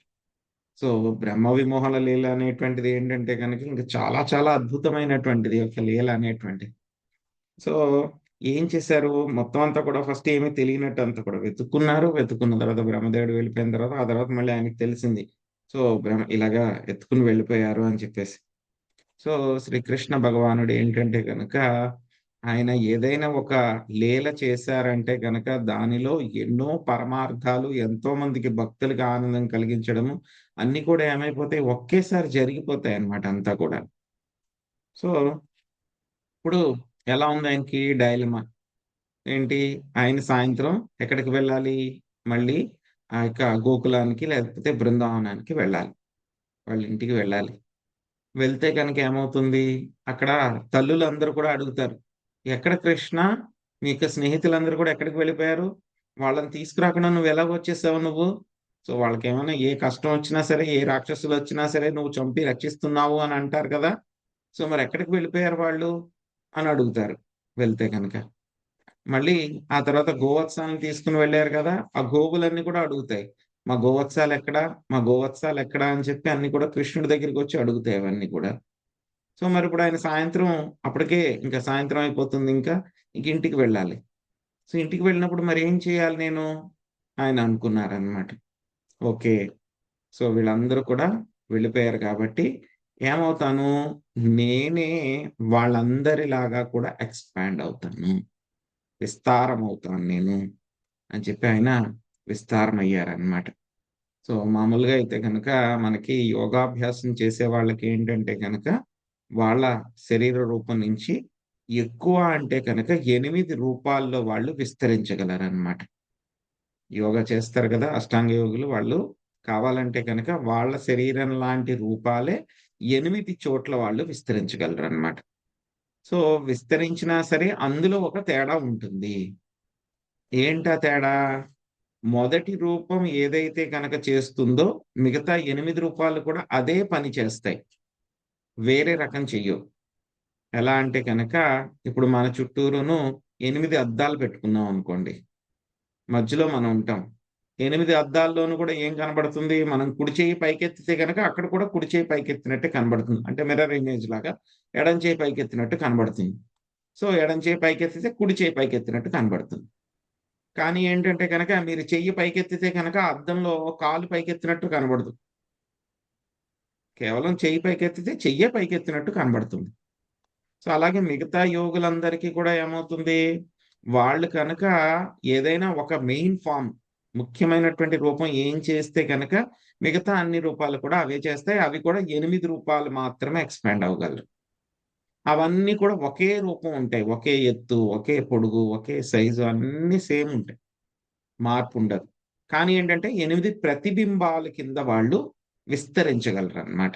సో బ్రహ్మ విమోహన లీల అనేటువంటిది ఏంటంటే కనుక ఇంకా చాలా చాలా అద్భుతమైనటువంటిది ఒక లీల అనేటువంటిది. సో ఏం చేశారు, మొత్తం అంతా కూడా ఫస్ట్ ఏమీ తెలియనట్టు అంతా కూడా వెతుక్కున్నారు. వెతుక్కున్న తర్వాత బ్రహ్మదేవుడు వెళ్ళిపోయిన తర్వాత ఆ తర్వాత మళ్ళీ ఆయనకి తెలిసింది. సో ఇలాగా ఎత్తుకుని వెళ్ళిపోయారు అని చెప్పేసి. సో శ్రీకృష్ణ భగవానుడు ఏంటంటే కనుక ఆయన ఏదైనా ఒక లీల చేశారంటే కనుక దానిలో ఎన్నో పరమార్థాలు, ఎంతో మందికి భక్తులకి ఆనందం కలిగించడము అన్ని కూడా ఏమైపోతాయి, ఒకేసారి జరిగిపోతాయి అన్నమాట అంతా కూడా. సో ఇప్పుడు ఎలా ఉంది ఆయనకి డైలమా ఏంటి, ఆయన సాయంత్రం ఎక్కడికి వెళ్ళాలి, మళ్ళీ ఆ యొక్క గోకులానికి లేకపోతే బృందావనానికి వెళ్ళాలి, వాళ్ళ ఇంటికి వెళ్ళాలి. వెళ్తే కనుక ఏమవుతుంది, అక్కడ తల్లులందరూ కూడా అడుగుతారు, ఎక్కడ కృష్ణ, మీ యొక్క స్నేహితులందరూ కూడా ఎక్కడికి వెళ్ళిపోయారు, వాళ్ళని తీసుకురాకుండా నువ్వు ఎలా వచ్చేసావు నువ్వు. సో వాళ్ళకి ఏమైనా ఏ కష్టం వచ్చినా సరే, ఏ రాక్షసులు వచ్చినా సరే నువ్వు చంపి రక్షిస్తున్నావు అని అంటారు కదా. సో మరి ఎక్కడికి వెళ్ళిపోయారు వాళ్ళు అని అడుగుతారు వెళ్తే కనుక. మళ్ళీ ఆ తర్వాత గోవత్సాలను తీసుకుని వెళ్ళారు కదా, ఆ గోవులన్నీ కూడా అడుగుతాయి, మా గోవత్సాలు ఎక్కడా, మా గోవత్సాలు ఎక్కడా అని చెప్పి అన్ని కూడా కృష్ణుడి దగ్గరికి వచ్చి అడుగుతాయి అవన్నీ కూడా. సో మరి ఇప్పుడు ఆయన సాయంత్రం అప్పటికే ఇంకా సాయంత్రం అయిపోతుంది, ఇంకా ఇంటికి వెళ్ళాలి. సో ఇంటికి వెళ్ళినప్పుడు మరి ఏం చేయాలి నేను ఆయన అనుకున్నారనమాట. ఓకే, సో వీళ్ళందరూ కూడా వెళ్ళిపోయారు కాబట్టి ఏమవుతాను, నేనే వాళ్ళందరిలాగా కూడా ఎక్స్పాండ్ అవుతాను, విస్తారం అవుతాను నేను అని చెప్పి ఆయన విస్తారం అయ్యారనమాట. సో మామూలుగా అయితే కనుక మనకి యోగాభ్యాసం చేసే వాళ్ళకి ఏంటంటే కనుక వాళ్ళ శరీర రూపం నుంచి ఎక్కువ అంటే కనుక 8 రూపాల్లో వాళ్ళు విస్తరించగలరన్నమాట. యోగా చేస్తారు కదా అష్టాంగ యోగులు, వాళ్ళు కావాలంటే కనుక వాళ్ళ శరీరం లాంటి రూపాలే 8 చోట్ల వాళ్ళు విస్తరించగలరు అన్నమాట. సో విస్తరించినా సరే అందులో ఒక తేడా ఉంటుంది. ఏంటా తేడా, మొదటి రూపం ఏదైతే కనుక చేస్తుందో మిగతా 8 రూపాలు కూడా అదే పని చేస్తాయి, వేరే రకం చెయ్యవు. ఎలా అంటే కనుక ఇప్పుడు మన చుట్టూరును 8 అద్దాలు పెట్టుకున్నాం అనుకోండి, మధ్యలో మనం ఉంటాం. 8 అద్దాల్లోనూ కూడా ఏం కనబడుతుంది, మనం కుడి చేయి పైకెత్తితే కనుక అక్కడ కూడా కుడి చేయి పైకెత్తినట్టే కనబడుతుంది, అంటే మిర్రర్ ఇమేజ్ లాగా ఎడం చేయి పైకెత్తినట్టు కనబడుతుంది. సో ఎడం చేయి పైకెత్తితే కుడి చేయి పైకెత్తినట్టు కనబడుతుంది. కానీ ఏంటంటే కనుక మీరు చెయ్యి పైకెత్తితే కనుక అద్దంలో కాలు పైకెత్తినట్టు కనబడదు, కేవలం చెయ్యి పైకెత్తితే చెయ్యే పైకెత్తినట్టు కనబడుతుంది. సో అలాగే మిగతా యోగులందరికీ కూడా ఏమవుతుంది, వాళ్ళు కనుక ఏదైనా ఒక మెయిన్ ఫామ్, ముఖ్యమైనటువంటి రూపం ఏం చేస్తే కనుక మిగతా అన్ని రూపాలు కూడా అవే చేస్తాయి. అవి కూడా 8 రూపాలు మాత్రమే ఎక్స్పాండ్ అవ్వగలరు. అవన్నీ కూడా ఒకే రూపం ఉంటాయి, ఒకే ఎత్తు, ఒకే పొడుగు, ఒకే సైజు, అన్ని సేమ్ ఉంటాయి, మార్పు ఉండదు. కానీ ఏంటంటే 8 ప్రతిబింబాల కింద వాళ్ళు విస్తరించగలరు అన్నమాట.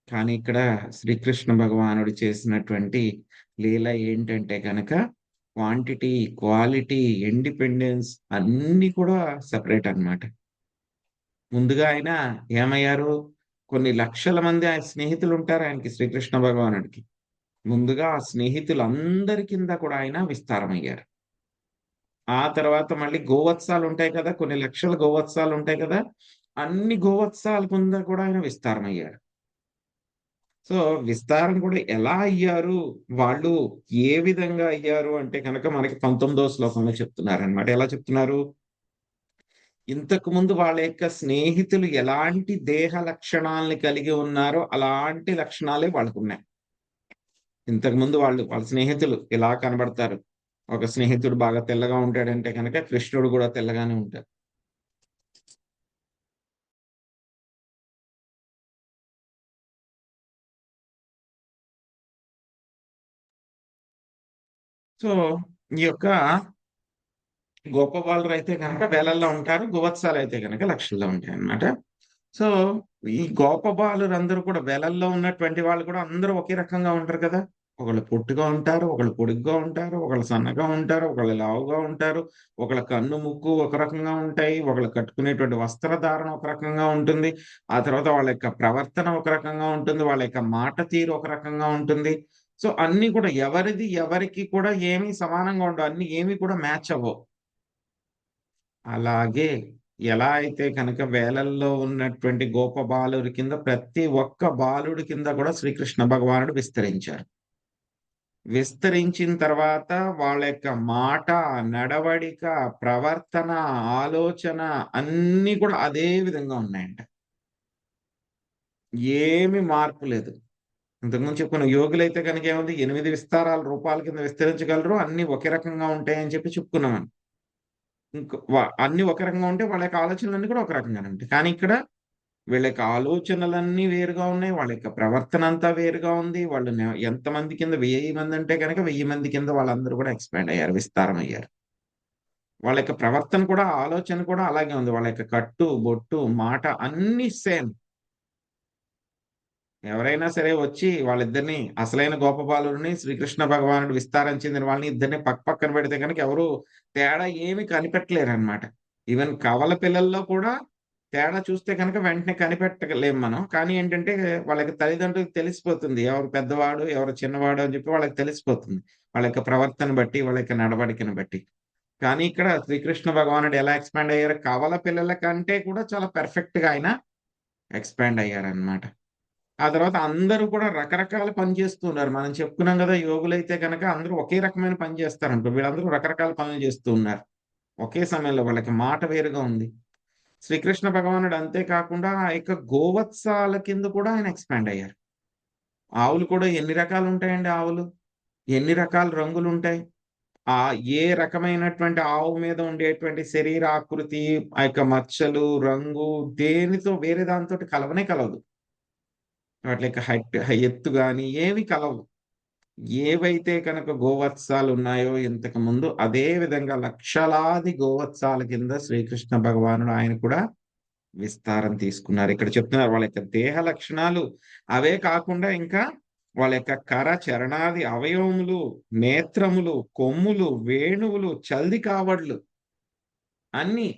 కానీ ఇక్కడ శ్రీకృష్ణ భగవానుడు చేసినటువంటి లీల ఏంటంటే కనుక క్వాంటిటీ, క్వాలిటీ, ఇండిపెండెన్స్ అన్ని కూడా సెపరేట్ అన్నమాట. ముందుగా ఆయన ఏమయ్యారు, కొన్ని లక్షల మంది ఆయన స్నేహితులు ఉంటారు ఆయనకి, శ్రీకృష్ణ భగవానుడికి. ముందుగా ఆ స్నేహితులందరి కింద కూడా ఆయన విస్తారమయ్యారు. ఆ తర్వాత మళ్ళీ గోవత్సాలు ఉంటాయి కదా, కొన్ని లక్షల గోవత్సాలు ఉంటాయి కదా, అన్ని గోవత్సాల కింద కూడా ఆయన విస్తారమయ్యారు. సో విస్తారం కూడా ఎలా అయ్యారు, వాళ్ళు ఏ విధంగా అయ్యారు అంటే కనుక మనకి 19వ శ్లోకంలో చెప్తున్నారనమాట. ఎలా చెప్తున్నారు, ఇంతకు ముందు వాళ్ళ యొక్క స్నేహితులు ఎలాంటి దేహ లక్షణాలని కలిగి ఉన్నారో అలాంటి లక్షణాలే వాళ్ళకు ఉన్నాయి. ఇంతకు ముందు వాళ్ళ స్నేహితులు ఎలా కనబడతారు, ఒక స్నేహితుడు బాగా తెల్లగా ఉంటాడంటే కనుక కృష్ణుడు కూడా తెల్లగానే ఉంటాడు. సో ఈ యొక్క గోపబాలురు అయితే కనుక వేలల్లో ఉంటారు, గోవత్సాలు అయితే కనుక లక్షల్లో ఉంటాయి అన్నమాట. సో ఈ గోపబాలురు అందరూ కూడా వేలల్లో ఉన్నటువంటి వాళ్ళు కూడా అందరూ ఒకే రకంగా ఉంటారు కదా. ఒకళ్ళు పొట్టిగా ఉంటారు, ఒకళ్ళు పొడుగ్గా ఉంటారు, ఒకళ్ళు సన్నగా ఉంటారు, ఒకళ్ళు లావుగా ఉంటారు, ఒకళ్ళ కన్ను ముక్కు ఒక రకంగా ఉంటాయి, ఒకళ్ళు కట్టుకునేటువంటి వస్త్రధారణ ఒక రకంగా ఉంటుంది, ఆ తర్వాత వాళ్ళ యొక్క ప్రవర్తన ఒక రకంగా ఉంటుంది, వాళ్ళ యొక్క మాట తీరు ఒక రకంగా ఉంటుంది. సో అన్ని కూడా ఎవరిది ఎవరికి కూడా ఏమీ సమానంగా ఉండవు, అన్ని ఏమీ కూడా మ్యాచ్ అవ్వవు. అలాగే ఎలా అయితే కనుక వేలల్లో ఉన్నటువంటి గోప బాలుడి కింద ప్రతి ఒక్క బాలుడి కింద కూడా శ్రీకృష్ణ భగవానుడు విస్తరించారు. విస్తరించిన తర్వాత వాళ్ళ యొక్క మాట, నడవడిక, ప్రవర్తన, ఆలోచన అన్నీ కూడా అదే విధంగా ఉన్నాయంట. ఏమి మార్పు లేదు. ఇంతకుముందు చెప్పుకున్న యోగులైతే కనుక ఏముంది, 8 విస్తారాల రూపాల కింద విస్తరించగలరు, అన్ని ఒకే రకంగా ఉంటాయని చెప్పి చెప్పుకున్నామని. అన్ని ఒక రకంగా ఉంటే వాళ్ళ యొక్క ఆలోచనలన్నీ కూడా ఒక రకంగానే ఉంటాయి. కానీ ఇక్కడ వీళ్ళ యొక్క ఆలోచనలన్నీ వేరుగా ఉన్నాయి, వాళ్ళ యొక్క ప్రవర్తన అంతా వేరుగా ఉంది. వాళ్ళు ఎంతమంది కింద 1000 మంది అంటే కనుక 1000 మంది కింద వాళ్ళందరూ కూడా ఎక్స్పాండ్ అయ్యారు, విస్తారం అయ్యారు. వాళ్ళ యొక్క ప్రవర్తన కూడా, ఆలోచన కూడా అలాగే ఉంది. వాళ్ళ యొక్క కట్టు, బొట్టు, మాట అన్ని సేమ్. ఎవరైనా సరే వచ్చి వాళ్ళిద్దరిని, అసలైన గోపబాలుని శ్రీకృష్ణ భగవానుడు విస్తారం చెందిన వాళ్ళని ఇద్దరిని పక్కన పెడితే కనుక ఎవరు తేడా ఏమి కనిపెట్టలేరు అనమాట. ఈవెన్ కవల పిల్లల్లో కూడా తేడా చూస్తే కనుక వెంటనే కనిపెట్టలేము మనం. కానీ ఏంటంటే వాళ్ళకి తల్లిదండ్రులకు తెలిసిపోతుంది, ఎవరు పెద్దవాడు ఎవరు చిన్నవాడు అని చెప్పి వాళ్ళకి తెలిసిపోతుంది, వాళ్ళ యొక్క ప్రవర్తన బట్టి, వాళ్ళ యొక్క నడవడికను బట్టి. కానీ ఇక్కడ శ్రీకృష్ణ భగవానుడు ఎలా ఎక్స్పాండ్ అయ్యారు, కవల పిల్లల కంటే కూడా చాలా పెర్ఫెక్ట్ గా ఆయన ఎక్స్పాండ్ అయ్యారనమాట. ఆ తర్వాత అందరూ కూడా రకరకాల పని చేస్తున్నారు. మనం చెప్పుకున్నాం కదా, యోగులైతే కనుక అందరూ ఒకే రకమైన పని చేస్తారంట. వీళ్ళందరూ రకరకాల పనులు చేస్తూ ఉన్నారు ఒకే సమయంలో. వాళ్ళకి మాట వేరుగా ఉంది. శ్రీకృష్ణ భగవానుడు అంతేకాకుండా ఆ యొక్క గోవత్సాల కింద కూడా ఆయన ఎక్స్పాండ్ అయ్యారు. ఆవులు కూడా ఎన్ని రకాలు ఉంటాయండి, ఆవులు ఎన్ని రకాల రంగులు ఉంటాయి. ఆ ఏ రకమైనటువంటి ఆవు మీద ఉండేటువంటి శరీర ఆకృతి, ఆ యొక్క మచ్చలు, రంగు దేనితో వేరే దాంతో కలవనే కలవదు. వాటి యొక్క ఎత్తు కానీ ఏవి కలవు. ఏవైతే కనుక గోవత్సాలు ఉన్నాయో ఇంతకు ముందు, అదే విధంగా లక్షలాది గోవత్సాల కింద శ్రీకృష్ణ భగవానుడు ఆయన కూడా విస్తారం తీసుకున్నారు. ఇక్కడ చెప్తున్నారు వాళ్ళ యొక్క దేహ లక్షణాలు అవే కాకుండా ఇంకా వాళ్ళ యొక్క కర చరణాది అవయవములు, నేత్రములు, కొమ్ములు, వేణువులు, చల్ది కావడ్లు, అన్ని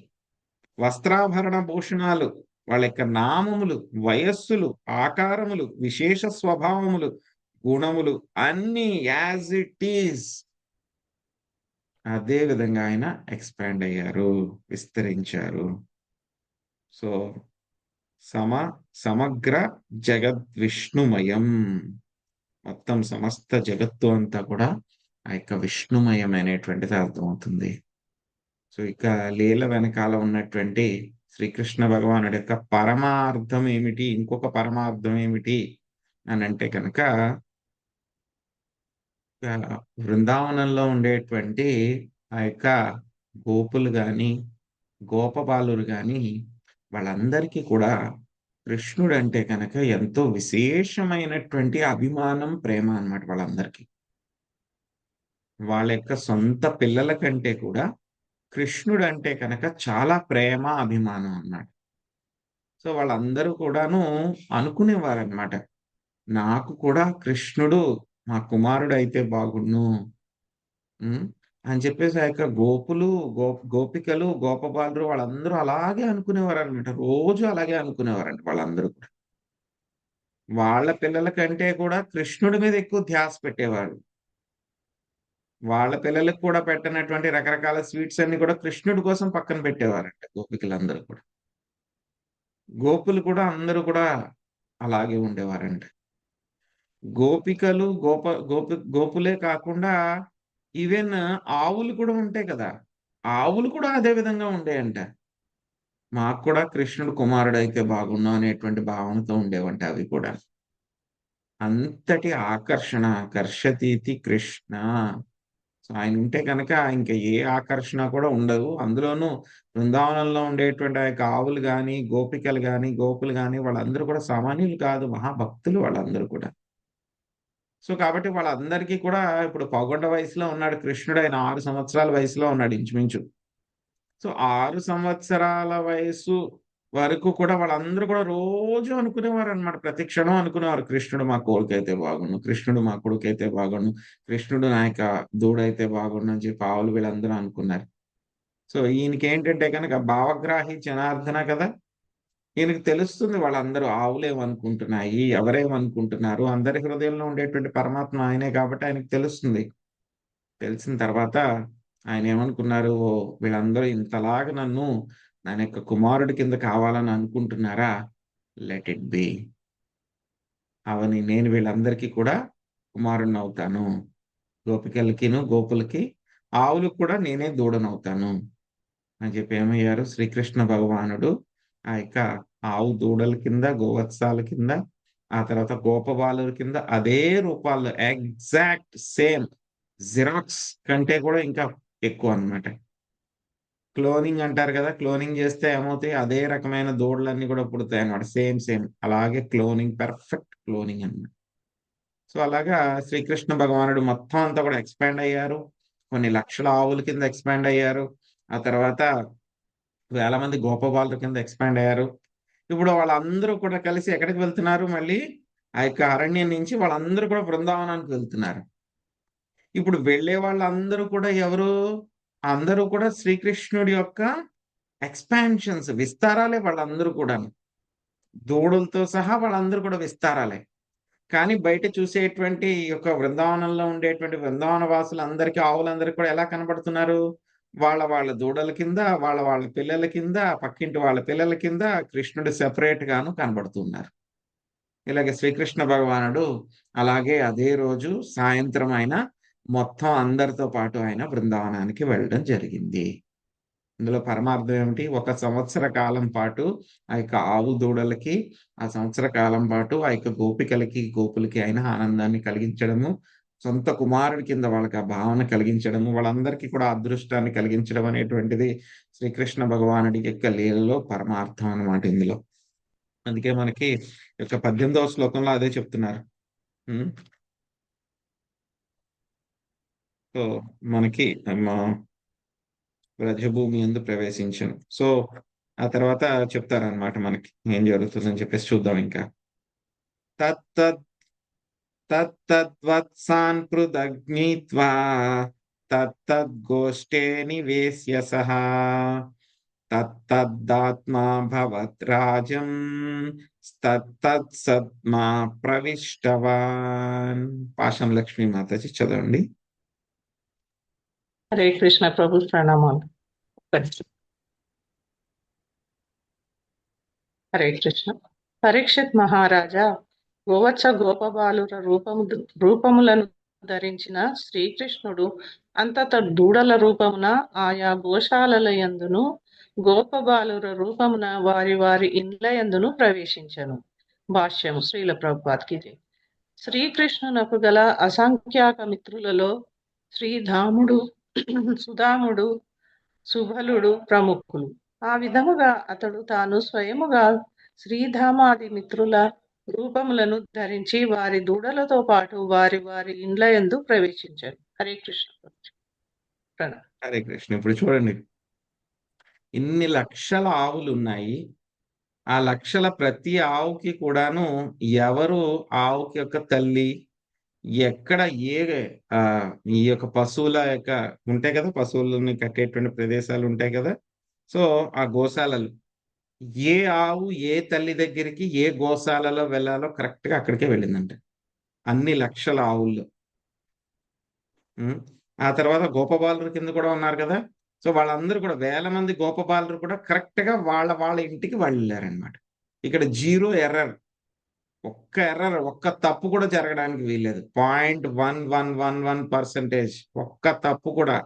వస్త్రాభరణ భూషణాలు, వాళ్ళ యొక్క నామములు, వయస్సులు, ఆకారములు, విశేష స్వభావములు, గుణములు అన్ని యాజ్ ఇట్ ఈజ్ అదే విధంగా ఆయన ఎక్స్పాండ్ అయ్యారు, విస్తరించారు. సో సమగ్ర జగద్విష్ణుమయం, మొత్తం సమస్త జగత్తు అంతా కూడా ఆ యొక్క విష్ణుమయమైనటువంటిది అర్థమవుతుంది. సో ఇక లీల వెనకాల ఉన్నటువంటి శ్రీకృష్ణ భగవానుడి యొక్క పరమార్థం ఏమిటి, ఇంకొక పరమార్థం ఏమిటి అని అంటే కనుక, బృందావనంలో ఉండేటువంటి ఆ యొక్క గోపులు గాని, గోపబాలురు గాని వాళ్ళందరికీ కూడా కృష్ణుడు అంటే కనుక ఎంతో విశేషమైనటువంటి అభిమానం, ప్రేమ అన్నమాట. వాళ్ళందరికీ వాళ్ళ యొక్క సొంత పిల్లల కంటే కూడా కృష్ణుడు అంటే కనుక చాలా ప్రేమ, అభిమానం అన్నమాట. సో వాళ్ళందరూ కూడాను అనుకునేవారన్నమాట, నాకు కూడా కృష్ణుడు మా కుమారుడు అయితే బాగుండు అని చెప్పేసి ఆ యొక్క గోపికలు, గోపబాలురు వాళ్ళందరూ అలాగే అనుకునేవారు అనమాట. రోజు అలాగే అనుకునేవారంట వాళ్ళందరూ కూడా. వాళ్ళ పిల్లల కంటే కూడా కృష్ణుడి మీద ఎక్కువ ధ్యాస పెట్టేవారు. వాళ్ళ పిల్లలకు కూడా పెట్టినటువంటి రకరకాల స్వీట్స్ అన్ని కూడా కృష్ణుడి కోసం పక్కన పెట్టేవారంట గోపికలందరూ కూడా. గోపులు కూడా అందరూ కూడా అలాగే ఉండేవారంట. గోపికలు, గోపులే కాకుండా ఈవెన్ ఆవులు కూడా ఉంటాయి కదా, ఆవులు కూడా అదే విధంగా ఉండేయంట. మాకు కూడా కృష్ణుడు కుమారుడు అయితే బాగున్నాం అనేటువంటి భావనతో ఉండేవంట అవి కూడా. అంతటి ఆకర్షణ, ఆకర్షతీతి కృష్ణ. సో ఆయన ఉంటే కనుక ఇంకా ఏ ఆకర్షణ కూడా ఉండదు. అందులోనూ బృందావనంలో ఉండేటువంటి ఆ యొక్క ఆవులు కానీ, గోపికలు కానీ, గోపులు కానీ వాళ్ళందరూ కూడా సామాన్యులు కాదు, మహాభక్తులు వాళ్ళందరూ కూడా. సో కాబట్టి వాళ్ళందరికీ కూడా ఇప్పుడు పగొండ వయసులో ఉన్నాడు కృష్ణుడు. ఆయన 6 సంవత్సరాల వయసులో ఉన్నాడు ఇంచుమించు. సో 6 సంవత్సరాల వయసు వరకు కూడా వాళ్ళందరూ కూడా రోజు అనుకునేవారు అనమాట. ప్రతి క్షణం అనుకునేవారు, కృష్ణుడు మా కొడుకైతే బాగుండు, కృష్ణుడు మా కొడుకైతే బాగుండు, కృష్ణుడు నా యొక్క దూడైతే బాగుండు అని చెప్పి ఆవులు వీళ్ళందరూ అనుకున్నారు. సో ఈయనకి ఏంటంటే కనుక భావగ్రాహి జనార్దన కదా, ఈయనకి తెలుస్తుంది వాళ్ళందరూ ఆవులేమనుకుంటున్నాయి, ఎవరేమనుకుంటున్నారు, అందరి హృదయంలో ఉండేటువంటి పరమాత్మ ఆయనే కాబట్టి ఆయనకు తెలుస్తుంది. తెలిసిన తర్వాత ఆయన ఏమనుకున్నారు, "ఓ, వీళ్ళందరూ ఇంతలాగా నా యొక్క కుమారుడి కింద కావాలని అనుకుంటున్నారా, లెట్ ఇట్ బి. అవని నేను వీళ్ళందరికీ కూడా కుమారుడిని అవుతాను. గోపికలకిను గోపులకి ఆవులకు కూడా నేనే దూడనవుతాను" అని చెప్పి ఏమయ్యారు, శ్రీకృష్ణ భగవానుడు ఆ యొక్క ఆవు దూడల కింద, గోవత్సాల కింద, ఆ తర్వాత గోపబాలుల కింద అదే రూపాల్లో ఎగ్జాక్ట్ సేమ్ జిరాక్స్ కంటే కూడా ఇంకా ఎక్కువ అన్నమాట. క్లోనింగ్ అంటారు కదా, క్లోనింగ్ చేస్తే ఏమవుతాయి, అదే రకమైన దూడలన్నీ కూడా పుడతాయి అన్నమాట. సేమ్ అలాగే క్లోనింగ్, పెర్ఫెక్ట్ క్లోనింగ్ అన్నమాట. సో అలాగా శ్రీకృష్ణ భగవానుడు మొత్తం అంతా కూడా ఎక్స్పాండ్ అయ్యారు. కొన్ని లక్షల ఆవుల కింద ఎక్స్పాండ్ అయ్యారు. ఆ తర్వాత వేల మంది గోపబాలుల కింద ఎక్స్పాండ్ అయ్యారు. ఇప్పుడు వాళ్ళందరూ కూడా కలిసి ఎక్కడికి వెళ్తున్నారు, మళ్ళీ ఆ యొక్క అరణ్యం నుంచి వాళ్ళందరూ కూడా బృందావనానికి వెళ్తున్నారు. ఇప్పుడు వెళ్ళే వాళ్ళందరూ కూడా ఎవరు, అందరూ కూడా శ్రీకృష్ణుడి యొక్క ఎక్స్పాన్షన్స్, విస్తారాలే వాళ్ళందరూ కూడా. దూడలతో సహా వాళ్ళందరూ కూడా విస్తారాలే. కానీ బయట చూసేటువంటి యొక్క బృందావనంలో ఉండేటువంటి బృందావన వాసులందరికీ, ఆవులందరికీ కూడా ఎలా కనబడుతున్నారు, వాళ్ళ దూడల కింద, వాళ్ళ పిల్లల కింద, పక్కింటి వాళ్ళ పిల్లల కింద కృష్ణుడు సెపరేట్ గాను కనబడుతున్నారు. ఇలాగే శ్రీకృష్ణ భగవానుడు అలాగే అదే రోజు సాయంత్రం ఆయన మొత్తం అందరితో పాటు ఆయన బృందావనానికి వెళ్ళడం జరిగింది. ఇందులో పరమార్థం ఏమిటి, 1 సంవత్సర కాలం పాటు ఆ యొక్క ఆవు దూడలకి, ఆ సంవత్సర కాలం పాటు ఆ యొక్క గోపికలకి గోపులకి ఆయన ఆనందాన్ని కలిగించడము, సొంత కుమారుడి కింద వాళ్ళకి ఆ భావన కలిగించడము, వాళ్ళందరికీ కూడా అదృష్టాన్ని కలిగించడం అనేటువంటిది శ్రీకృష్ణ భగవానుడి యొక్క లీలలో పరమార్థం అన్నమాట ఇందులో. అందుకే మనకి యొక్క 18వ శ్లోకంలో అదే చెప్తున్నారు. సో మనకి బ్రజభూమి యందు ప్రవేశించను. సో ఆ తర్వాత చెప్తారనమాట మనకి ఏం జరుగుతుందని చెప్పేసి చూద్దాం. ఇంకా తత్తద్వత్సాన్ పృథగ్నీత్వా తత్తద్గోష్ఠే నివేశ్య సహ తత్తదాత్మా భవత్ రాజం తత్తత్సత్మా ప్రవిష్టవాన్. పాశం లక్ష్మీ మాతాజీ చదవండి. హరే కృష్ణ ప్రభు, ప్రణామాలు. హరే కృష్ణ. పరీక్షిత్ మహారాజా, గోవత్స గోపబాలుర రూపములను ధరించిన శ్రీకృష్ణుడు అంతట దూడల రూపమున ఆయా గోశాలల యందును, గోపబాలుర రూపమున వారి వారి ఇండ్ల యందును ప్రవేశించను. భాష్యము శ్రీల ప్రభుపాద్కి జై. శ్రీకృష్ణునకు గల అసంఖ్యాక మిత్రులలో శ్రీధాముడు, సుధాముడు, సుబలుడు ప్రముఖులు. ఆ విధముగా అతడు తాను స్వయముగా శ్రీధామాది మిత్రుల రూపములను ధరించి వారి దూడలతో పాటు వారి వారి ఇండ్ల యందు ప్రవేశించారు. హరే కృష్ణ. హరే కృష్ణ. ఇప్పుడు చూడండి, ఇన్ని లక్షల ఆవులు ఉన్నాయి. ఆ లక్షల ప్రతి ఆవుకి కూడాను ఎవరు ఆవుకి యొక్క తల్లి, ఎక్కడ ఈ యొక్క పశువుల యొక్క ఉంటాయి కదా, పశువులని కట్టేటువంటి ప్రదేశాలు ఉంటాయి కదా. సో ఆ గోశాలలు, ఏ ఆవు ఏ తల్లి దగ్గరికి ఏ గోశాలలో వెళ్ళాలో కరెక్ట్ గా అక్కడికే వెళ్ళిందంట, అన్ని లక్షల ఆవుల్లో. ఆ తర్వాత గోపబాలుల కింద కూడా ఉన్నారు కదా. సో వాళ్ళందరూ కూడా వేల మంది గోపబాలురు కూడా కరెక్ట్ గా వాళ్ళ ఇంటికి వాళ్ళు వెళ్ళారనమాట. ఇక్కడ 0 ఎర్రర్, ఒక్క తప్పు కూడా జరగడానికి వీల్లేదు. 0.1111%, ఒక్క తప్పు కూడా,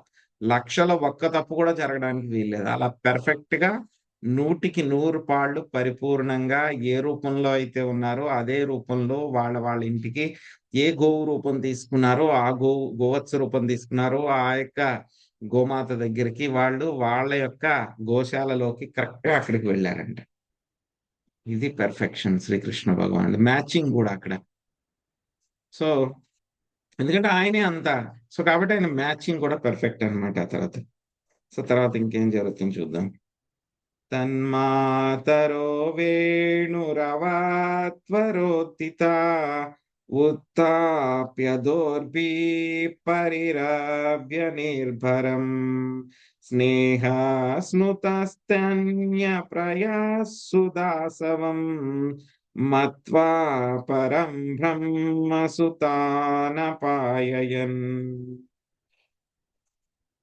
లక్షలో ఒక్క తప్పు కూడా జరగడానికి వీల్లేదు. అలా పెర్ఫెక్ట్ గా 100కి 100 పాళ్ళు పరిపూర్ణంగా ఏ రూపంలో అయితే ఉన్నారో అదే రూపంలో వాళ్ళ ఇంటికి ఏ గోవు రూపం తీసుకున్నారో, ఆ గోవత్స రూపం తీసుకున్నారో ఆ యొక్క గోమాత దగ్గరికి వాళ్ళు వాళ్ళ యొక్క గోశాలలోకి కరెక్ట్ గా అక్కడికి వెళ్ళారంట. ఇది పెర్ఫెక్షన్ శ్రీకృష్ణ భగవానుడు. మ్యాచింగ్ కూడా అక్కడ. సో ఎందుకంటే ఆయనే అంతా, సో కాబట్టి ఆయన మ్యాచింగ్ కూడా పెర్ఫెక్ట్ అనమాట. ఆ తర్వాత ఇంకేం జరుగుతుంది చూద్దాం. తన్మాతరో వేణురవాత్వరోత్థితా उत्थाप्य दोर्भी परिरभ्य निर्भरम् स्नेहास्नुतस्तन्यप्रयासुदासवम् मत्वा परं బ్రహ్మసుతానపాయయన్.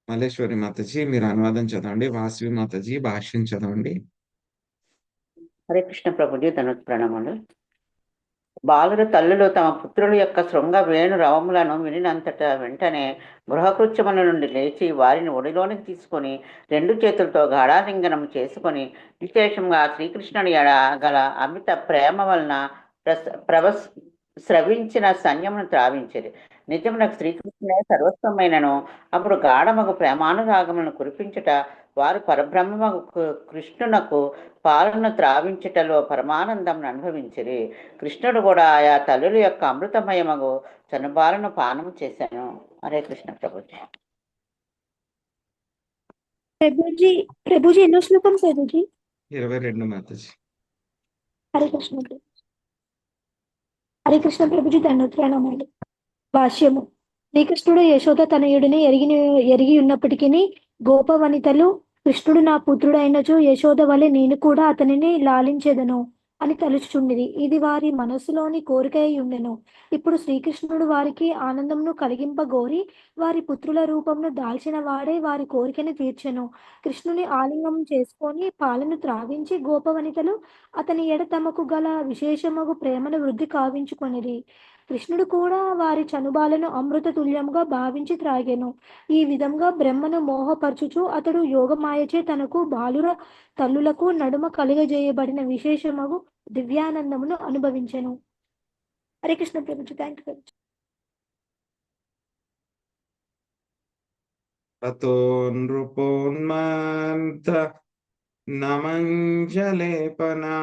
మల్లేశ్వరి మాతాజీ మీరు అనువాదం చదవండి, వాసవి మాతాజీ భాష్యం చదవండి. హరే కృష్ణ ప్రభుజీ ధనుత్ ప్రణామాలు. బాలుర తల్లులు తమ పుత్రుల యొక్క శృంగ వేణు రవములను వినినంతట వెంటనే గృహకృత్యముల నుండి లేచి వారిని ఒడిలోనికి తీసుకొని 2 చేతులతో గాఢాలింగనం చేసుకొని విశేషంగా శ్రీకృష్ణుని ఎడ గల అమిత ప్రేమ వలన స్రవించిన సన్యమును త్రావించేది. నిజమునకు శ్రీకృష్ణునే సర్వస్వమైనను అప్పుడు గాఢమగు ప్రేమానురాగములను కురిపించుట వారు పరబ్రహ్మమగు కృష్ణునకు పాలను త్రావించుటలో పరమానందం అనుభవించిరి. కృష్ణుడు కూడా ఆయా తల్లుల యొక్క అమృతమయమగు చనుబాలను పానము చేశాను. హరే కృష్ణ ప్రభుజీ. ప్రభుజీ ఎన్నో శ్లోకం ప్రభుజీ? 22 మాతాజీ. హరే కృష్ణ. హరే కృష్ణ ప్రభుజీ దండోత్ప్రణామాలు. భాష్యము. శ్రీకృష్ణుడు యశోద తనయుడిని ఎరిగి ఉన్నప్పటికీ గోప వనితలు కృష్ణుడు నా పుత్రుడైనచో యశోద వలె నేను కూడా అతనిని లాలించెదను అని తలుచుచుండిరి. ఇది వారి మనస్సులోని కోరిక అయి ఉండెను. ఇప్పుడు శ్రీకృష్ణుడు వారికి ఆనందమును కలిగింపగోరి వారి పుత్రుల రూపమును దాల్చిన వాడే వారి కోరికను తీర్చెను. కృష్ణుని ఆలింగనం చేసుకొని పాలను త్రావించి గోపవనితలు అతని ఎడ తమకు గల విశేషమగు ప్రేమను వృద్ధి కావించుకొనిరి. కృష్ణుడు కూడా వారి చనుబాలను అమృత తుల్యముగా భావించి త్రాగెను. ఈ విధంగా బ్రహ్మను మోహపరచుచు అతడు యోగమాయచే తనకు బాలుర తల్లులకు నడుమ కలిగజేయబడిన విశేషమగు దివ్యానందమును అనుభవించెను. హరే కృష్ణ ప్రభుజీ. Thank you. తతో నృపోన్మంత నమంజలేపనా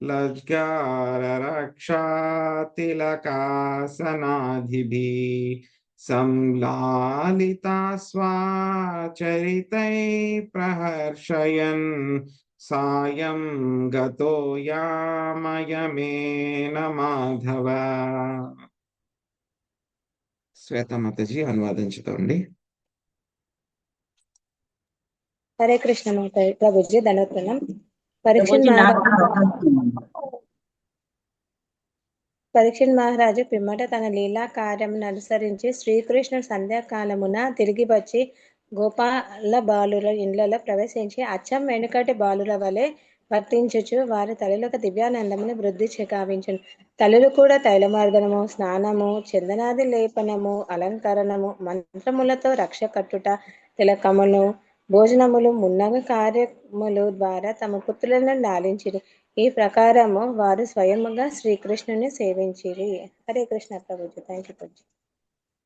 లజ్గారరక్షాతిలకాసనాధిభిః సంలాలితా స్వాచరితై ప్రహర్షయన్ సాయం గతో యామయమేన మాధవ. శ్వేతమాతజీ అనువాదం చదవండి. హరే కృష్ణ మాత ప్రభుజీ ధనోత్పన్నం. పరీక్షిత్ మహారాజు పిమ్మట తన లీలా కార్యమును అనుసరించి శ్రీకృష్ణుడు సంధ్యాకాలమున తిరిగి వచ్చి గోపాల బాలుల ఇండ్లలో ప్రవేశించి అచ్చం వెనుకటి బాలుల వలె వర్తించుచు వారి తల్లులకు దివ్యానందమును వృద్ధి గావించును. తల్లులు కూడా తైలమర్దనము, స్నానము, చందనాది లేపనము, అలంకరణము, మంత్రములతో రక్ష కట్టుట, తిలకములు, భోజనములు మున్నగ కార్యములు ద్వారా తమ పుత్రులను లాలించిరి. ఈ ప్రకారము వారు స్వయముగా శ్రీకృష్ణుని సేవించిరి. హరే కృష్ణ ప్రభుజీ. Thank you Prabhuji.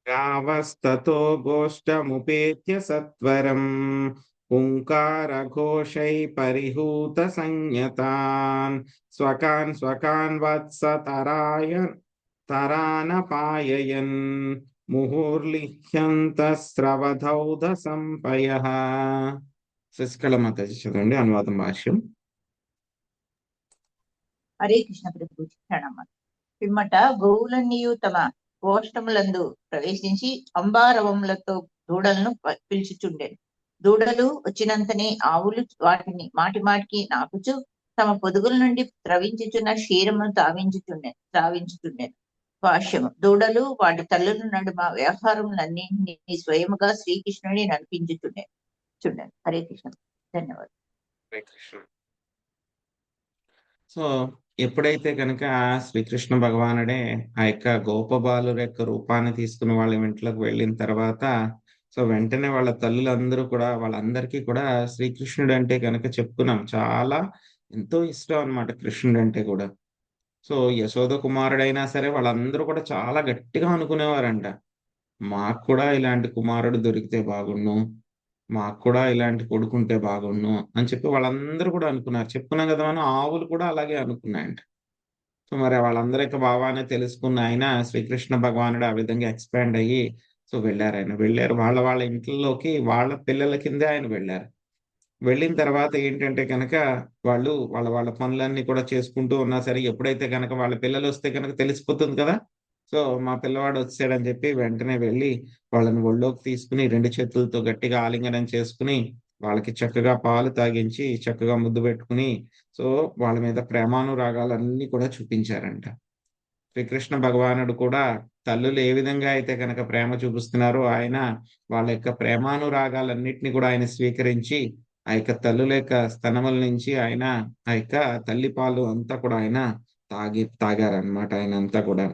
రావస్తతో గోష్టముపేత్య సత్వరం ఓంకార ఘోషై పరిహూత సంయతాన్ స్వకాన్ వత్స తరానపాయయన్ ముహుర్లిహ్యంతస్రవధౌధ సంపయః. శశికళ మాతాజీ చదవండి అనువాదం భాష్యం. హరే కృష్ణ ప్రభుజీ ప్రణామాలు. పిమ్మట గోవులన్నీయు తమ గోష్టములందు ప్రవేశించి అంబారవములతో దూడలను పిలుచుచుండెను. దూడలు వచ్చినంతనే ఆవులు వాటిని మాటిమాటికి నాకుచు తమ పొదుగుల నుండి త్రవించుచున్న క్షీరమును త్రావించుచుండెను. భాష్యము. దూడలు వాటి తల్లుల నడుమ వ్యవహారములన్నింటినీ స్వయముగా శ్రీకృష్ణుని నడిపించుచుండెను. హరే కృష్ణ. ధన్యవాదాలు. హరే కృష్ణ. సో ఎప్పుడైతే కనుక శ్రీకృష్ణ భగవానుడే ఆ యొక్క గోపబాలుల యొక్క రూపాన్ని తీసుకుని వాళ్ళ ఇంట్లోకి వెళ్ళిన తర్వాత సో వెంటనే వాళ్ళ తల్లులందరూ కూడా వాళ్ళందరికీ కూడా శ్రీకృష్ణుడు అంటే కనుక చెప్పుకున్నాం చాలా ఎంతో ఇష్టం అన్నమాట కృష్ణుడు అంటే కూడా. సో యశోద కుమారుడైనా సరే వాళ్ళందరూ కూడా చాలా గట్టిగా అనుకునేవారంట, మాకు కూడా ఇలాంటి కుమారుడు దొరికితే బాగుండు, మాకు కూడా ఇలాంటి కొడుకుంటే బాగుండు అని చెప్పి వాళ్ళందరూ కూడా అనుకున్నారు. చెప్పుకున్నాం కదా మనం, ఆవులు కూడా అలాగే అనుకున్నాయంట. సో మరి వాళ్ళందరి యొక్క భావాన్ని తెలుసుకున్న ఆయన శ్రీకృష్ణ భగవానుడు ఆ విధంగా ఎక్స్పాండ్ అయ్యి సో వెళ్ళారు. వాళ్ళ ఇంట్లోకి వాళ్ళ పిల్లల కిందే ఆయన వెళ్ళారు. వెళ్ళిన తర్వాత ఏంటంటే కనుక వాళ్ళు వాళ్ళ పనులన్నీ కూడా చేసుకుంటూ ఉన్నా సరే, ఎప్పుడైతే కనుక వాళ్ళ పిల్లలు వస్తే కనుక తెలిసిపోతుంది కదా! సో, మా పిల్లవాడు వచ్చేసాడని చెప్పి వెంటనే వెళ్ళి వాళ్ళని ఒళ్ళోకి తీసుకొని 2 చేతులతో గట్టిగా ఆలింగనం చేసుకొని, వాళ్ళకి చక్కగా పాలు తాగించి, చక్కగా ముద్దు పెట్టుకొని, సో, వాళ్ళ మీద ప్రేమానురాగాలన్నీ కూడా చూపించారంట. శ్రీకృష్ణ భగవానుడు కూడా తల్లులు ఏ విధంగా అయితే గనక ప్రేమ చూపిస్తున్నారో ఆయన వాళ్ళ యొక్క ప్రేమానురాగాలన్నిటిని కూడా ఆయన స్వీకరించి, ఆ యొక్క తల్లుల యొక్క స్తనముల నుంచి ఆయన ఆ యొక్క తల్లి పాలు అంతా కూడా ఆయన తాగారనమాట ఆయనంతా కూడా.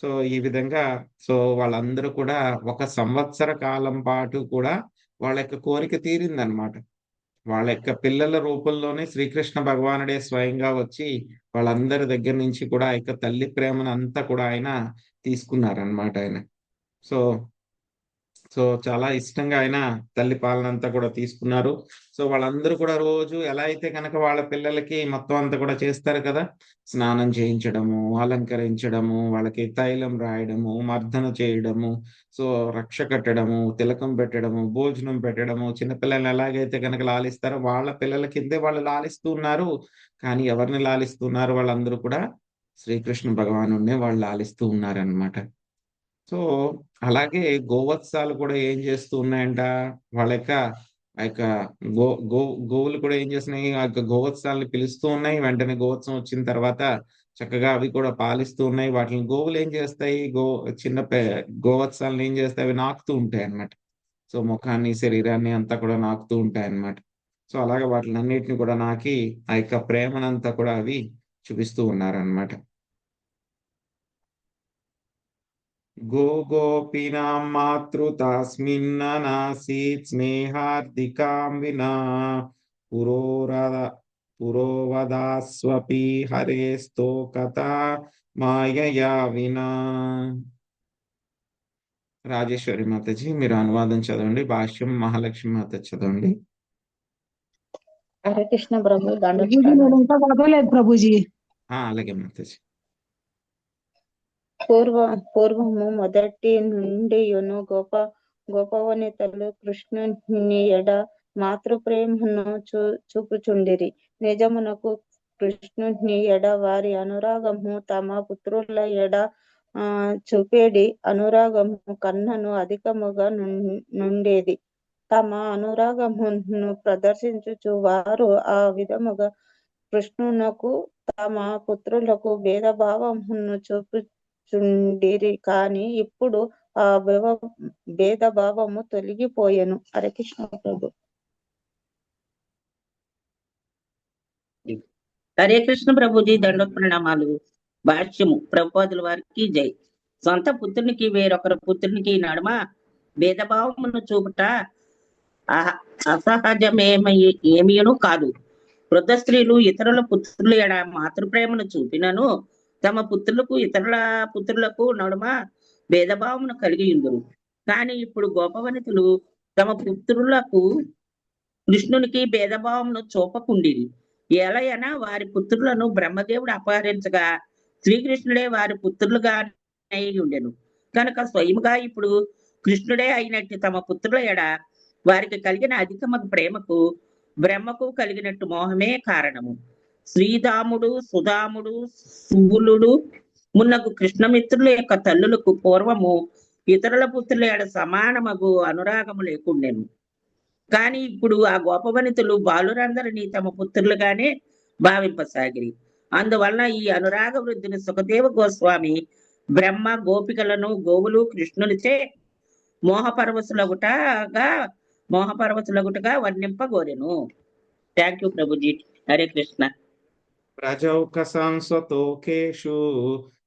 సో, ఈ విధంగా సో, వాళ్ళందరూ కూడా ఒక సంవత్సర కాలం పాటు కూడా వాళ్ళ యొక్క కోరిక తీరిందనమాట. వాళ్ళ యొక్క పిల్లల రూపంలోనే శ్రీకృష్ణ భగవానుడే స్వయంగా వచ్చి వాళ్ళందరి దగ్గర నుంచి కూడా ఆ యొక్క తల్లి ప్రేమనంతా కూడా ఆయన తీసుకున్నారనమాట ఆయన. సో సో, చాలా ఇష్టంగా ఆయన తల్లి పాలనంతా కూడా తీసుకున్నారు. సో, వాళ్ళందరూ కూడా రోజు ఎలా అయితే గనక వాళ్ళ పిల్లలకి మొత్తం అంతా కూడా చేస్తారు కదా! స్నానం చేయించడము, అలంకరించడము, వాళ్ళకి తైలం రాయడము, మర్దన చేయడము, సో, రక్ష కట్టడము, తిలకం పెట్టడము, భోజనం పెట్టడము, చిన్న పిల్లల్ని ఎలాగైతే గనక లాలిస్తారో వాళ్ళ పిల్లల కిందే వాళ్ళు లాలిస్తూ ఉన్నారు. కానీ ఎవరిని లాలిస్తున్నారు వాళ్ళందరూ కూడా శ్రీకృష్ణ భగవానుడినే వాళ్ళు లాలిస్తూ ఉన్నారనమాట. సో, అలాగే గోవత్సాలు కూడా ఏం చేస్తూ ఉన్నాయంట, వాళ్ళ యొక్క ఆ యొక్క గో గో గోవులు కూడా ఏం చేస్తున్నాయి, ఆ యొక్క గోవత్సాలని పిలుస్తూ ఉన్నాయి. వెంటనే గోవత్సం వచ్చిన తర్వాత చక్కగా అవి కూడా పాలిస్తూ ఉన్నాయి. వాటిని గోవులు ఏం చేస్తాయి, చిన్న గోవత్సాలను ఏం చేస్తాయి, అవి నాకుతూ ఉంటాయన్నమాట. సో, ముఖాన్ని, శరీరాన్ని అంతా కూడా నాకుతూ ఉంటాయన్నమాట. సో, అలాగే వాటిలన్నిటిని కూడా నాకి ఆ యొక్క ప్రేమనంతా కూడా అవి చూపిస్తూ ఉన్నారన్నమాట. గోపీనాం మాతృతాస్మిన్ననాసీత్ స్నేహార్దికాం వినా పురోవదాస్వపి హరేస్తో కథా మాయయా వినా. రాజేశ్వరి మాతాజీ మీరు అనువాదం చదవండి, భాష్యం మహాలక్ష్మి మాత చదవండి. హరే కృష్ణ ప్రభు ప్రభుజీ. అలాగే మాతాజీ. పూర్వము మొదటి నుండి గోపవనితలు కృష్ణుని ఎడ మాతృప్రేమను చూపుచుండిరి. నిజమునకు కృష్ణుని ఎడ వారి అనురాగము తమ పుత్రుల ఎడ చూపేడి అనురాగము కన్నను అధికముగా నుండేది. తమ అనురాగమును ప్రదర్శించుచు వారు ఆ విధముగా కృష్ణునకు తమ పుత్రులకు భేదభావమును చూపుచుండిరి. కానీ ఇప్పుడు ఆ భేదభావము తొలగిపోయెను. హరే కృష్ణ ప్రభు. హరే కృష్ణ ప్రభుజీ దండోత్ ప్రణామాలు. భాష్యము ప్రభుపాదుల వారికి జై. సొంత పుత్రునికి వేరొకరు పుత్రునికి నడుమ భేదభావమును చూపుట అసహజమేమీను కాదు. వృద్ధ స్త్రీలు ఇతరుల పుత్రుల ఎడ మాతృప్రేమను చూపినను తమ పుత్రులకు ఇతరుల పుత్రులకు నడుమ భేదభావమును కలిగి ఉందరు. కానీ ఇప్పుడు గోపవనితులు తమ పుత్రులకు కృష్ణునికి భేదభావమును చూపకుండిరి. ఎలయనా వారి పుత్రులను బ్రహ్మదేవుడు అపహరించగా శ్రీకృష్ణుడే వారి పుత్రులుగా ఉండెను కనుక స్వయముగా ఇప్పుడు కృష్ణుడే అయినట్టు తమ పుత్రుల ఎడ వారికి కలిగిన అధికమైన ప్రేమకు బ్రహ్మకు కలిగినట్టు మోహమే కారణము. శ్రీధాముడు, సుధాముడు, సుబులుడు మున్నగు కృష్ణమిత్రుల యొక్క తల్లులకు పూర్వము ఇతరుల పుత్రుల ఎడ సమానమగు అనురాగము లేకుండెను. కానీ ఇప్పుడు ఆ గోపవనితులు బాలురందరినీ తమ పుత్రులుగానే భావింపసాగిరి. అందువలన ఈ అనురాగ వృద్ధిని సుఖదేవ గోస్వామి బ్రహ్మ గోపికలను గోవులు కృష్ణునిచే మోహపరవశులగుటగా వర్ణింపగోరెను. Thank you Prabhuji. హరే కృష్ణ. ప్రజౌక సంస్వతోకేషు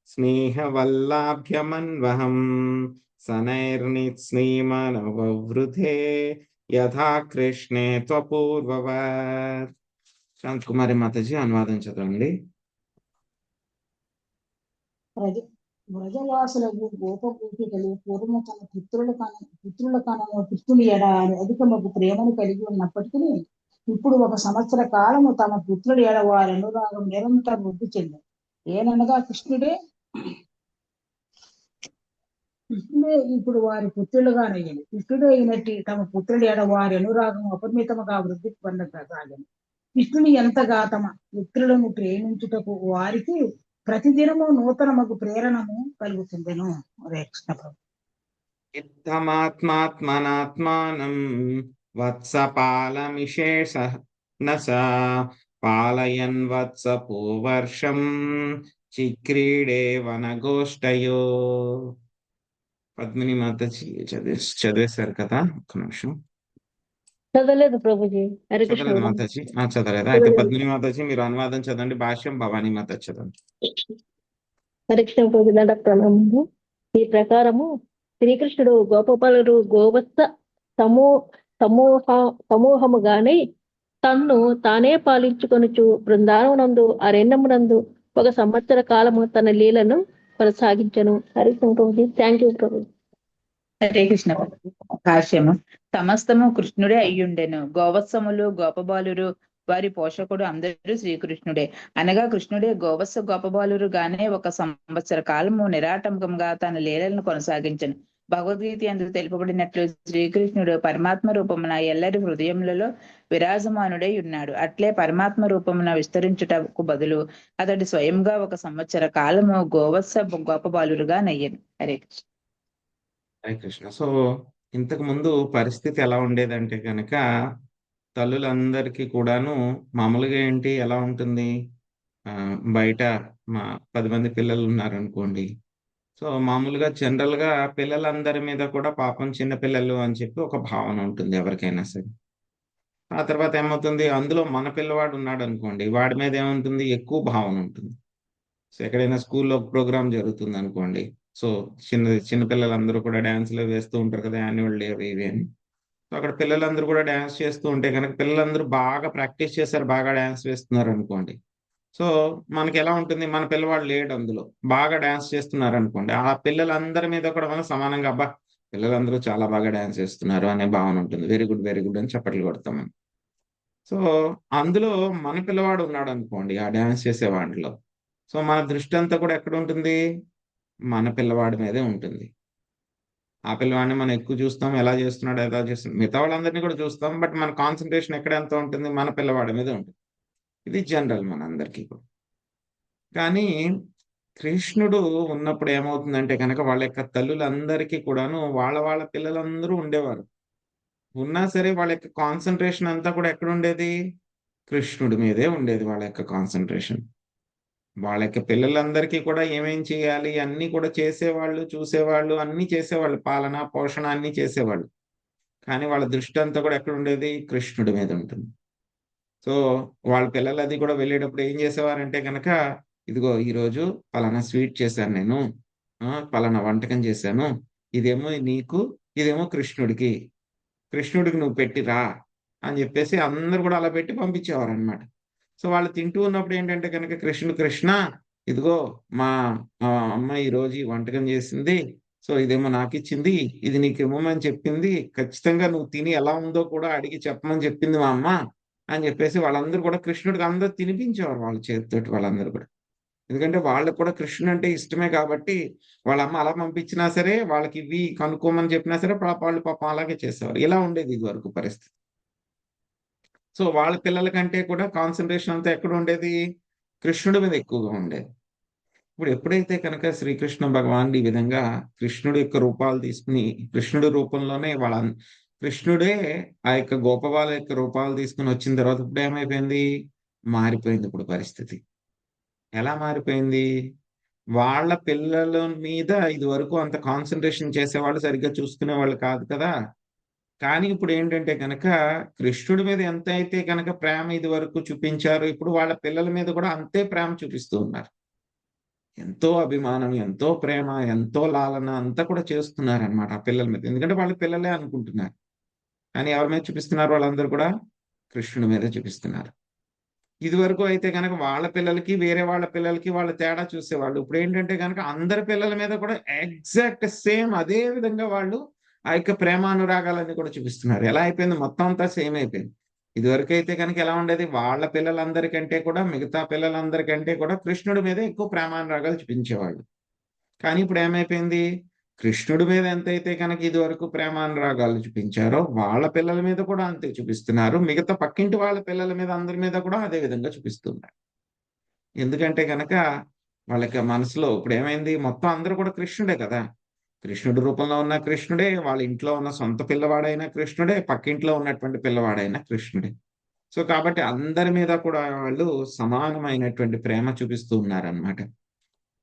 స్నేహవల్లాభ్యమన్వహం సనైర్నిస్నేమనవవృధే యథా కృష్ణే త్వపూర్వవత్. శాంత్ కుమారి మాతాజీ అనువాదం చదవండి. వ్రజవాసులకు గోపగోపికలు పూర్వము తన పుత్రుల కనను కృష్ణుని ఎడ అధికమగు ప్రేమను కలిగి ఉన్నప్పటికీ ఇప్పుడు ఒక సంవత్సర కాలము తమ పుత్రుడి ఎడ వారి అనురాగం నిరంతరం వృద్ధి చెందారు. ఏననగా కృష్ణుడే ఇప్పుడు వారి పుత్రులుగానయ్యను. కృష్ణుడే అయినట్టు తమ పుత్రుడి ఎడ వారి అనురాగం అపరిమితముగా వృద్ధి పొందసాగను. కృష్ణుని ఎంతగా తమ పుత్రులను ప్రేమించుటకు వారికి ప్రతిదినము నూతనమగు ప్రేరణము కలుగుతుందెను. హరే కృష్ణ ప్రభు. ఇత్తమాత్మాత్మనాత్మానం వత్సపాలమిషేష నస పాలయన్ వత్స పూవర్షం చిక్రీడే వనగోష్టయో. పద్మిని మాతాజీ చదివేశారు కదా, ఒక్క నిమిషం. చదవలేదు ప్రభుజీ. హరే కృష్ణ. చదవలేదు మాతాజీ? చదవలేదా? అయితే పద్మిని మాతాజీ మీరు అనువాదం చదవండి, భాష్యం భవానీ మాతాజీ చదవండి. హరే కృష్ణ ప్రభు. దండ ప్రణామములు. ఈ ప్రకారము శ్రీకృష్ణుడు గోపబాలురు గోవత్స సమూహముగానే తన్ను తానే పాలించుకొనుచు బృందావనందు అరణ్యమునందు 1 సంవత్సర కాలము తన లీలను కొనసాగించను. హరి ప్రభుజీ. థ్యాంక్ యూ ప్రభు. హరే కృష్ణ. భాష్యము. సమస్తము కృష్ణుడే అయ్యుండెను. గోవత్సములు గోపబాలురు వారి పోషకుడు అందరూ శ్రీకృష్ణుడే. అనగా కృష్ణుడే గోవత్స గోపబాలురుగానే 1 సంవత్సర కాలము నిరాటంకంగా తన లీలలను కొనసాగించను. భగవద్గీత యందు తెలుపబడినట్లు శ్రీకృష్ణుడు పరమాత్మ రూపమున ఎల్లరి హృదయములలో విరాజమానుడై ఉన్నాడు. అట్లే పరమాత్మ రూపమున విస్తరించుటకు బదులు అతడు స్వయంగా 1 సంవత్సర కాలము గోవత్స గోపబాలురుగా నయ్యను. హరే కృష్ణ. హరే కృష్ణ. సో ఇంతకు ముందు పరిస్థితి ఎలా ఉండేదంటే కనుక తల్లులందరికీ కూడాను మామూలుగా ఏంటి ఎలా ఉంటుంది, బయట 10 మంది పిల్లలు ఉన్నారనుకోండి. సో మామూలుగా జనరల్ గా పిల్లలందరి మీద కూడా పాపం చిన్న పిల్లలు అని చెప్పి ఒక భావన ఉంటుంది ఎవరికైనా సరే. ఆ తర్వాత ఏమవుతుంది, అందులో మన పిల్లవాడు ఉన్నాడు అనుకోండి, వాడి మీద ఏముంటుంది, ఎక్కువ భావన ఉంటుంది. సో ఎక్కడైనా స్కూల్లో ప్రోగ్రామ్ జరుగుతుంది అనుకోండి, సో చిన్న పిల్లలందరూ కూడా డ్యాన్స్లు వేస్తూ ఉంటారు కదా, యాన్యువల్ డే అవి ఇవి అని. సో అక్కడ పిల్లలందరూ కూడా డ్యాన్స్ చేస్తూ ఉంటే కనుక పిల్లలందరూ బాగా ప్రాక్టీస్ చేశారు, బాగా డ్యాన్స్ వేస్తున్నారు అనుకోండి. సో మనకి ఎలా ఉంటుంది, మన పిల్లవాడు లేడు అందులో, బాగా డ్యాన్స్ చేస్తున్నారు అనుకోండి, ఆ పిల్లలందరి మీద కూడా మనం సమానంగా అబ్బా పిల్లలందరూ చాలా బాగా డ్యాన్స్ చేస్తున్నారు అనే భావన ఉంటుంది. వెరీ గుడ్ అని చప్పట్లు కొడతాం మనం. సో అందులో మన పిల్లవాడు ఉన్నాడు అనుకోండి ఆ డ్యాన్స్ చేసే వాటిలో, సో మన దృష్టి అంతా కూడా ఎక్కడ ఉంటుంది, మన పిల్లవాడి మీదే ఉంటుంది. ఆ పిల్లవాడిని మనం ఎక్కువ చూస్తాం, ఎలా చేస్తున్నాడు ఎలా చేస్తున్నాడు, మిగతా వాళ్ళందరినీ కూడా చూస్తాం, బట్ మన కాన్సన్ట్రేషన్ ఎక్కడ ఎంత ఉంటుంది, మన పిల్లవాడి మీద ఉంటుంది. ఇది జనరల్ మనందరికీ కూడా. కానీ కృష్ణుడు ఉన్నప్పుడు ఏమవుతుందంటే కనుక వాళ్ళ యొక్క తల్లులందరికీ కూడాను వాళ్ళ పిల్లలందరూ ఉండేవారు. ఉన్నా సరే వాళ్ళ యొక్క కాన్సన్ట్రేషన్ అంతా కూడా ఎక్కడ ఉండేది, కృష్ణుడి మీదే ఉండేది వాళ్ళ యొక్క కాన్సన్ట్రేషన్. వాళ్ళ యొక్క పిల్లలందరికీ కూడా ఏమేం చేయాలి అన్ని కూడా చేసేవాళ్ళు, చూసేవాళ్ళు, అన్ని చేసేవాళ్ళు, పాలన పోషణ అన్ని చేసేవాళ్ళు. కానీ వాళ్ళ దృష్టి అంతా కూడా ఎక్కడ ఉండేది, కృష్ణుడి మీద ఉంటుంది. సో వాళ్ళ పిల్లలు అది కూడా వెళ్ళేటప్పుడు ఏం చేసేవారంటే కనుక, ఇదిగో ఈరోజు పలానా స్వీట్ చేశాను నేను, పలానా వంటకం చేశాను, ఇదేమో నీకు, ఇదేమో కృష్ణుడికి నువ్వు పెట్టిరా అని చెప్పేసి అందరు కూడా అలా పెట్టి పంపించేవారు అనమాట. సో వాళ్ళు తింటూ ఉన్నప్పుడు ఏంటంటే కనుక కృష్ణ ఇదిగో మా అమ్మ ఈరోజు ఈ వంటకం చేసింది, సో ఇదేమో నాకు ఇచ్చింది, ఇది నీకు ఇవ్వమని చెప్పింది, ఖచ్చితంగా నువ్వు తిని ఎలా ఉందో కూడా అడిగి చెప్పమని చెప్పింది మా అమ్మ అని చెప్పేసి వాళ్ళందరూ కూడా కృష్ణుడికి అందరూ తినిపించేవారు వాళ్ళ చేతితోటి వాళ్ళందరూ కూడా. ఎందుకంటే వాళ్ళకు కూడా కృష్ణుడు అంటే ఇష్టమే కాబట్టి వాళ్ళ అమ్మ అలా పంపించినా సరే, వాళ్ళకి ఇవి కనుక్కోమని చెప్పినా సరే వాళ్ళు పాపం అలాగే చేసేవారు. ఇలా ఉండేది ఇది వరకు పరిస్థితి. సో వాళ్ళ పిల్లల కంటే కూడా కాన్సన్ట్రేషన్ అంతా ఎక్కడ ఉండేది, కృష్ణుడి మీద ఎక్కువగా ఉండేది. ఇప్పుడు ఎప్పుడైతే కనుక శ్రీకృష్ణ భగవానుడు ఈ విధంగా కృష్ణుడి యొక్క రూపాలు తీసుకుని, కృష్ణుడి రూపంలోనే కృష్ణుడే ఆ యొక్క గోపబాల యొక్క రూపాలు తీసుకుని వచ్చిన తర్వాత ఇప్పుడు ఏమైపోయింది, మారిపోయింది ఇప్పుడు పరిస్థితి. ఎలా మారిపోయింది, వాళ్ళ పిల్లల మీద ఇది వరకు అంత కాన్సన్ట్రేషన్ చేసేవాళ్ళు, సరిగ్గా చూసుకునే వాళ్ళు కాదు కదా. కానీ ఇప్పుడు ఏంటంటే కనుక కృష్ణుడి మీద ఎంత అయితే కనుక ప్రేమ ఇది వరకు చూపించారు, ఇప్పుడు వాళ్ళ పిల్లల మీద కూడా అంతే ప్రేమ చూపిస్తూ ఉన్నారు. ఎంతో అభిమానం, ఎంతో ప్రేమ, ఎంతో లాలన అంతా కూడా చేస్తున్నారు అనమాట ఆ పిల్లల మీద. ఎందుకంటే వాళ్ళ పిల్లలే అనుకుంటున్నారు. కానీ ఎవరి మీద చూపిస్తున్నారు, వాళ్ళందరూ కూడా కృష్ణుడి మీద చూపిస్తున్నారు. ఇది వరకు అయితే కనుక వాళ్ళ పిల్లలకి వేరే వాళ్ళ పిల్లలకి వాళ్ళ తేడా చూసేవాళ్ళు. ఇప్పుడు ఏంటంటే కనుక అందరి పిల్లల మీద కూడా ఎగ్జాక్ట్ సేమ్ అదే విధంగా వాళ్ళు ఆ యొక్క ప్రేమానురాగాలన్నీ కూడా చూపిస్తున్నారు. ఎలా అయిపోయింది, మొత్తం అంతా సేమ్ అయిపోయింది. ఇదివరకు అయితే కనుక ఎలా ఉండేది, వాళ్ళ పిల్లలందరికంటే కూడా మిగతా పిల్లలందరికంటే కూడా కృష్ణుడి మీద ఎక్కువ ప్రేమానురాగాలు చూపించేవాళ్ళు. కానీ ఇప్పుడు ఏమైపోయింది, కృష్ణుడి మీద ఎంతైతే కనుక ఇది వరకు ప్రేమానురాగాలు చూపించారో వాళ్ళ పిల్లల మీద కూడా అంతే చూపిస్తున్నారు. మిగతా పక్కింటి వాళ్ళ పిల్లల మీద అందరి మీద కూడా అదే విధంగా చూపిస్తున్నారు. ఎందుకంటే కనుక వాళ్ళకి మనసులో ఇప్పుడు ఏమైంది, మొత్తం అందరూ కూడా కృష్ణుడే కదా. కృష్ణుడి రూపంలో ఉన్న కృష్ణుడే, వాళ్ళ ఇంట్లో ఉన్న సొంత పిల్లవాడైన కృష్ణుడే, పక్కింట్లో ఉన్నటువంటి పిల్లవాడైన కృష్ణుడే. సో కాబట్టి అందరి మీద కూడా వాళ్ళు సమానమైనటువంటి ప్రేమ చూపిస్తూ ఉన్నారనమాట.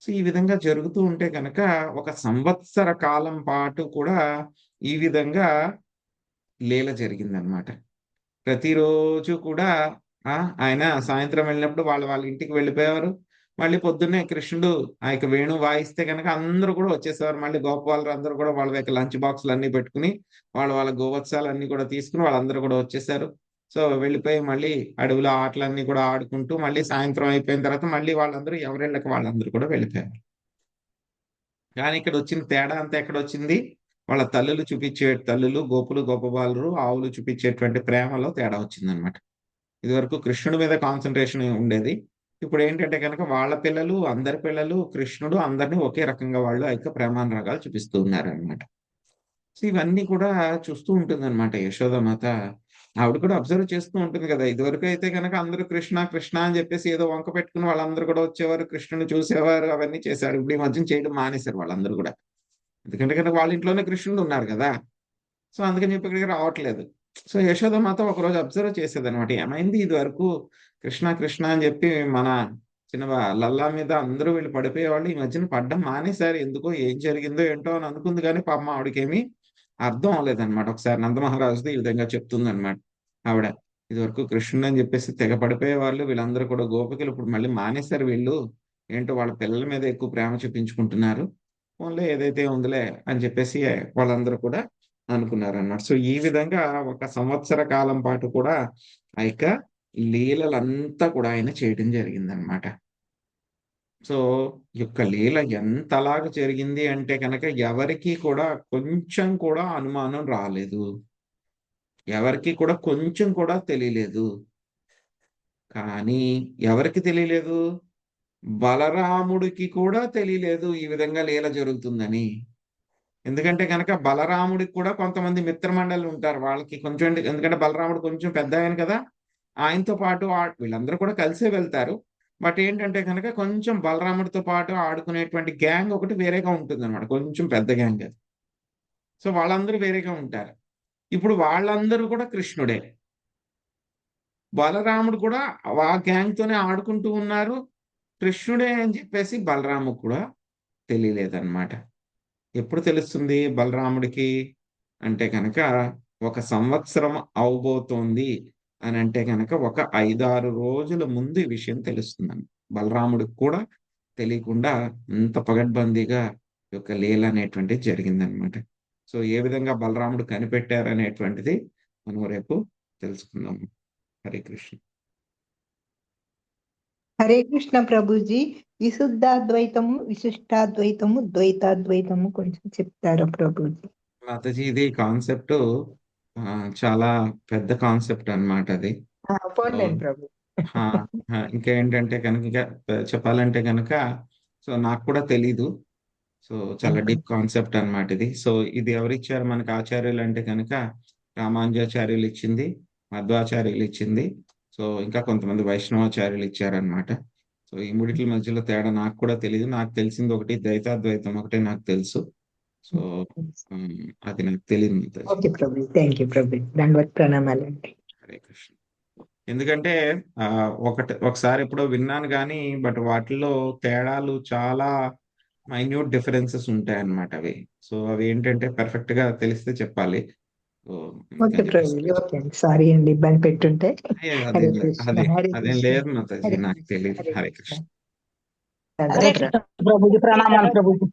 సో ఈ విధంగా జరుగుతూ ఉంటే కనుక ఒక సంవత్సర కాలం పాటు కూడా ఈ విధంగా లీల జరిగిందనమాట. ప్రతిరోజు కూడా ఆయన సాయంత్రం వెళ్ళినప్పుడు వాళ్ళ ఇంటికి వెళ్ళిపోయేవారు. మళ్ళీ పొద్దున్నే కృష్ణుడు ఆ యొక్క వేణు వాయిస్తే కనుక అందరూ కూడా వచ్చేసేవారు. మళ్ళీ గోపవాళ్ళు అందరూ కూడా వాళ్ళ యొక్క లంచ్ బాక్సులు అన్ని పెట్టుకుని వాళ్ళ గోవత్సాలన్నీ కూడా తీసుకుని వాళ్ళందరూ కూడా వచ్చేసారు. సో వెళ్ళిపోయి మళ్ళీ అడవిలో ఆటలన్నీ కూడా ఆడుకుంటూ మళ్ళీ సాయంత్రం అయిపోయిన తర్వాత మళ్ళీ వాళ్ళందరూ ఎవరిళ్ళకి వాళ్ళందరూ కూడా వెళ్ళిపోయారు. కానీ ఇక్కడ వచ్చిన తేడా అంతా ఎక్కడ వచ్చింది? వాళ్ళ తల్లులు చూపించే తల్లులు, గోపులు గోపబాలురు, ఆవులు చూపించేటువంటి ప్రేమలో తేడా వచ్చిందనమాట. ఇది వరకు కృష్ణుడి మీద కాన్సన్ట్రేషన్ ఉండేది. ఇప్పుడు ఏంటంటే కనుక వాళ్ళ పిల్లలు, అందరి పిల్లలు, కృష్ణుడు అందరినీ ఒకే రకంగా వాళ్ళు ఆ యొక్క ప్రేమానురాగాలు చూపిస్తూ ఉన్నారనమాట. సో ఇవన్నీ కూడా చూస్తూ ఉంటుంది అనమాట యశోదమాత. ఆవిడ కూడా అబ్జర్వ్ చేస్తూ ఉంటుంది కదా. ఇదివరకు అయితే కనుక అందరూ కృష్ణ కృష్ణ అని చెప్పేసి ఏదో వంక పెట్టుకుని వాళ్ళందరూ కూడా వచ్చేవారు, కృష్ణుని చూసేవారు, అవన్నీ చేశారు. ఇప్పుడు ఈ మధ్యన చేయడం మానేశారు వాళ్ళందరూ కూడా. ఎందుకంటే కనుక వాళ్ళ ఇంట్లోనే కృష్ణుడు ఉన్నారు కదా. సో అందుకని చెప్పి ఇక్కడికి రావట్లేదు. సో యశోదమాత ఒకరోజు అబ్జర్వ్ చేసేది అనమాట. ఏమైంది, ఇది వరకు కృష్ణ కృష్ణ అని చెప్పి మన చిన్న లల్లా మీద అందరూ వీళ్ళు పడిపోయేవాళ్ళు, ఈ మధ్యన పడ్డం మానేశారు. ఎందుకో ఏం జరిగిందో ఏంటో అని అనుకుంది. కానీ పాపం ఆవిడకేమీ అర్థం అవ్వలేదన్నమాట. ఒకసారి నందమహారాజుది ఈ విధంగా చెప్తుంది అనమాట ఆవిడ. ఇది వరకు కృష్ణుడు అని చెప్పేసి తెగ పడిపోయేవాళ్ళు, వీళ్ళందరూ కూడా గోపికలు ఇప్పుడు మళ్ళీ మానేశారు. వీళ్ళు ఏంటో వాళ్ళ పిల్లల మీద ఎక్కువ ప్రేమ చూపించుకుంటున్నారు. ఓన్లీ ఏదైతే ఉందిలే అని చెప్పేసి వాళ్ళందరూ కూడా అనుకున్నారు అన్నమాట. సో ఈ విధంగా ఒక సంవత్సర కాలం పాటు కూడా ఆ యొక్క లీలలంతా కూడా ఆయన చేయడం జరిగిందనమాట. సో ఈ యొక్క లీల ఎంతలాగా జరిగింది అంటే కనుక ఎవరికి కూడా కొంచెం కూడా అనుమానం రాలేదు, ఎవరికి కూడా కొంచెం కూడా తెలియలేదు. కానీ ఎవరికి తెలియలేదు? బలరాముడికి కూడా తెలియలేదు ఈ విధంగా లీల జరుగుతుందని. ఎందుకంటే కనుక బలరాముడికి కూడా కొంతమంది మిత్రమండలి ఉంటారు. వాళ్ళకి కొంచెం, ఎందుకంటే బలరాముడు కొంచెం పెద్ద ఆయన కదా, ఆయనతో పాటు వీళ్ళందరూ కూడా కలిసే వెళ్తారు. బట్ ఏంటంటే కనుక కొంచెం బలరాముడితో పాటు ఆడుకునేటువంటి గ్యాంగ్ ఒకటి వేరేగా ఉంటుంది అనమాట, కొంచెం పెద్ద గ్యాంగ్ అది. సో వాళ్ళందరూ వేరేగా ఉంటారు. ఇప్పుడు వాళ్ళందరూ కూడా కృష్ణుడే, బలరాముడు కూడా ఆ గ్యాంగ్ తోనే ఆడుకుంటూ ఉన్నారు. కృష్ణుడే అని చెప్పేసి బలరాముడు కూడా తెలియలేదన్నమాట. ఎప్పుడు తెలుస్తుంది బలరాముడికి అంటే కనుక ఒక సంవత్సరం అవబోతోంది అని అంటే కనుక ఒక 5-6 రోజుల ముందు ఈ విషయం తెలుస్తుందని. బలరాముడికి కూడా తెలియకుండా అంత పగడ్బందీగా ఈ యొక్క లీల అనేటువంటిది జరిగిందనమాట. సో ఏ విధంగా బలరాముడు కనిపెట్టారు అనేటువంటిది మనం రేపు తెలుసుకుందాము. హరే కృష్ణ. హరే కృష్ణ ప్రభుజీ. విశుద్ధాద్వైతము, విశిష్టాద్వైతము, ద్వైతాద్వైతము కొంచెం చెప్తారా ప్రభుజీ? మాతాజీ ఇది కాన్సెప్ట్ చాలా పెద్ద కాన్సెప్ట్ అన్నమాట అది. పోన్లేండి ప్రభు. ఇంకా ఏంటంటే కనుక ఇంకా చెప్పాలంటే కనుక సో నాకు కూడా తెలీదు. సో చాలా డీప్ కాన్సెప్ట్ అన్నమాట ఇది. సో ఇది ఎవరిచ్చారు మనకి ఆచార్యులు అంటే కనుక రామానుజాచార్యులు ఇచ్చింది, మధ్వాచార్యులు ఇచ్చింది, సో ఇంకా కొంతమంది వైష్ణవాచార్యులు ఇచ్చారనమాట. సో ఈ మూడిట్ల మధ్యలో తేడా నాకు కూడా తెలియదు. నాకు తెలిసింది ఒకటి ద్వైతాద్వైతం ఒకటే నాకు తెలుసు. సో అది నాకు తెలియదు. ఓకే ప్రభు, థ్యాంక్ యూ ప్రభు, దండవత్ ప్రణామాలండి. హరే కృష్ణ. ఎందుకంటే ఒకసారి ఎప్పుడో విన్నాను కానీ బట్ వాటిల్లో తేడాలు చాలా మైన్యూట్ డిఫరెన్సెస్ ఉంటాయి అన్నమాట అవి. సో అవి ఏంటంటే పర్ఫెక్ట్ గా తెలిస్తే చెప్పాలి. ఓకే ప్రభు, ఓకే అండి, సారీ అండి ఇబ్బంది పెట్టుంటే. అదేం లేదు మాతాజీ, నాకు తెలియదు. హరే కృష్ణ. ప్రభుజీ ప్రణామాలు ప్రభుజీ.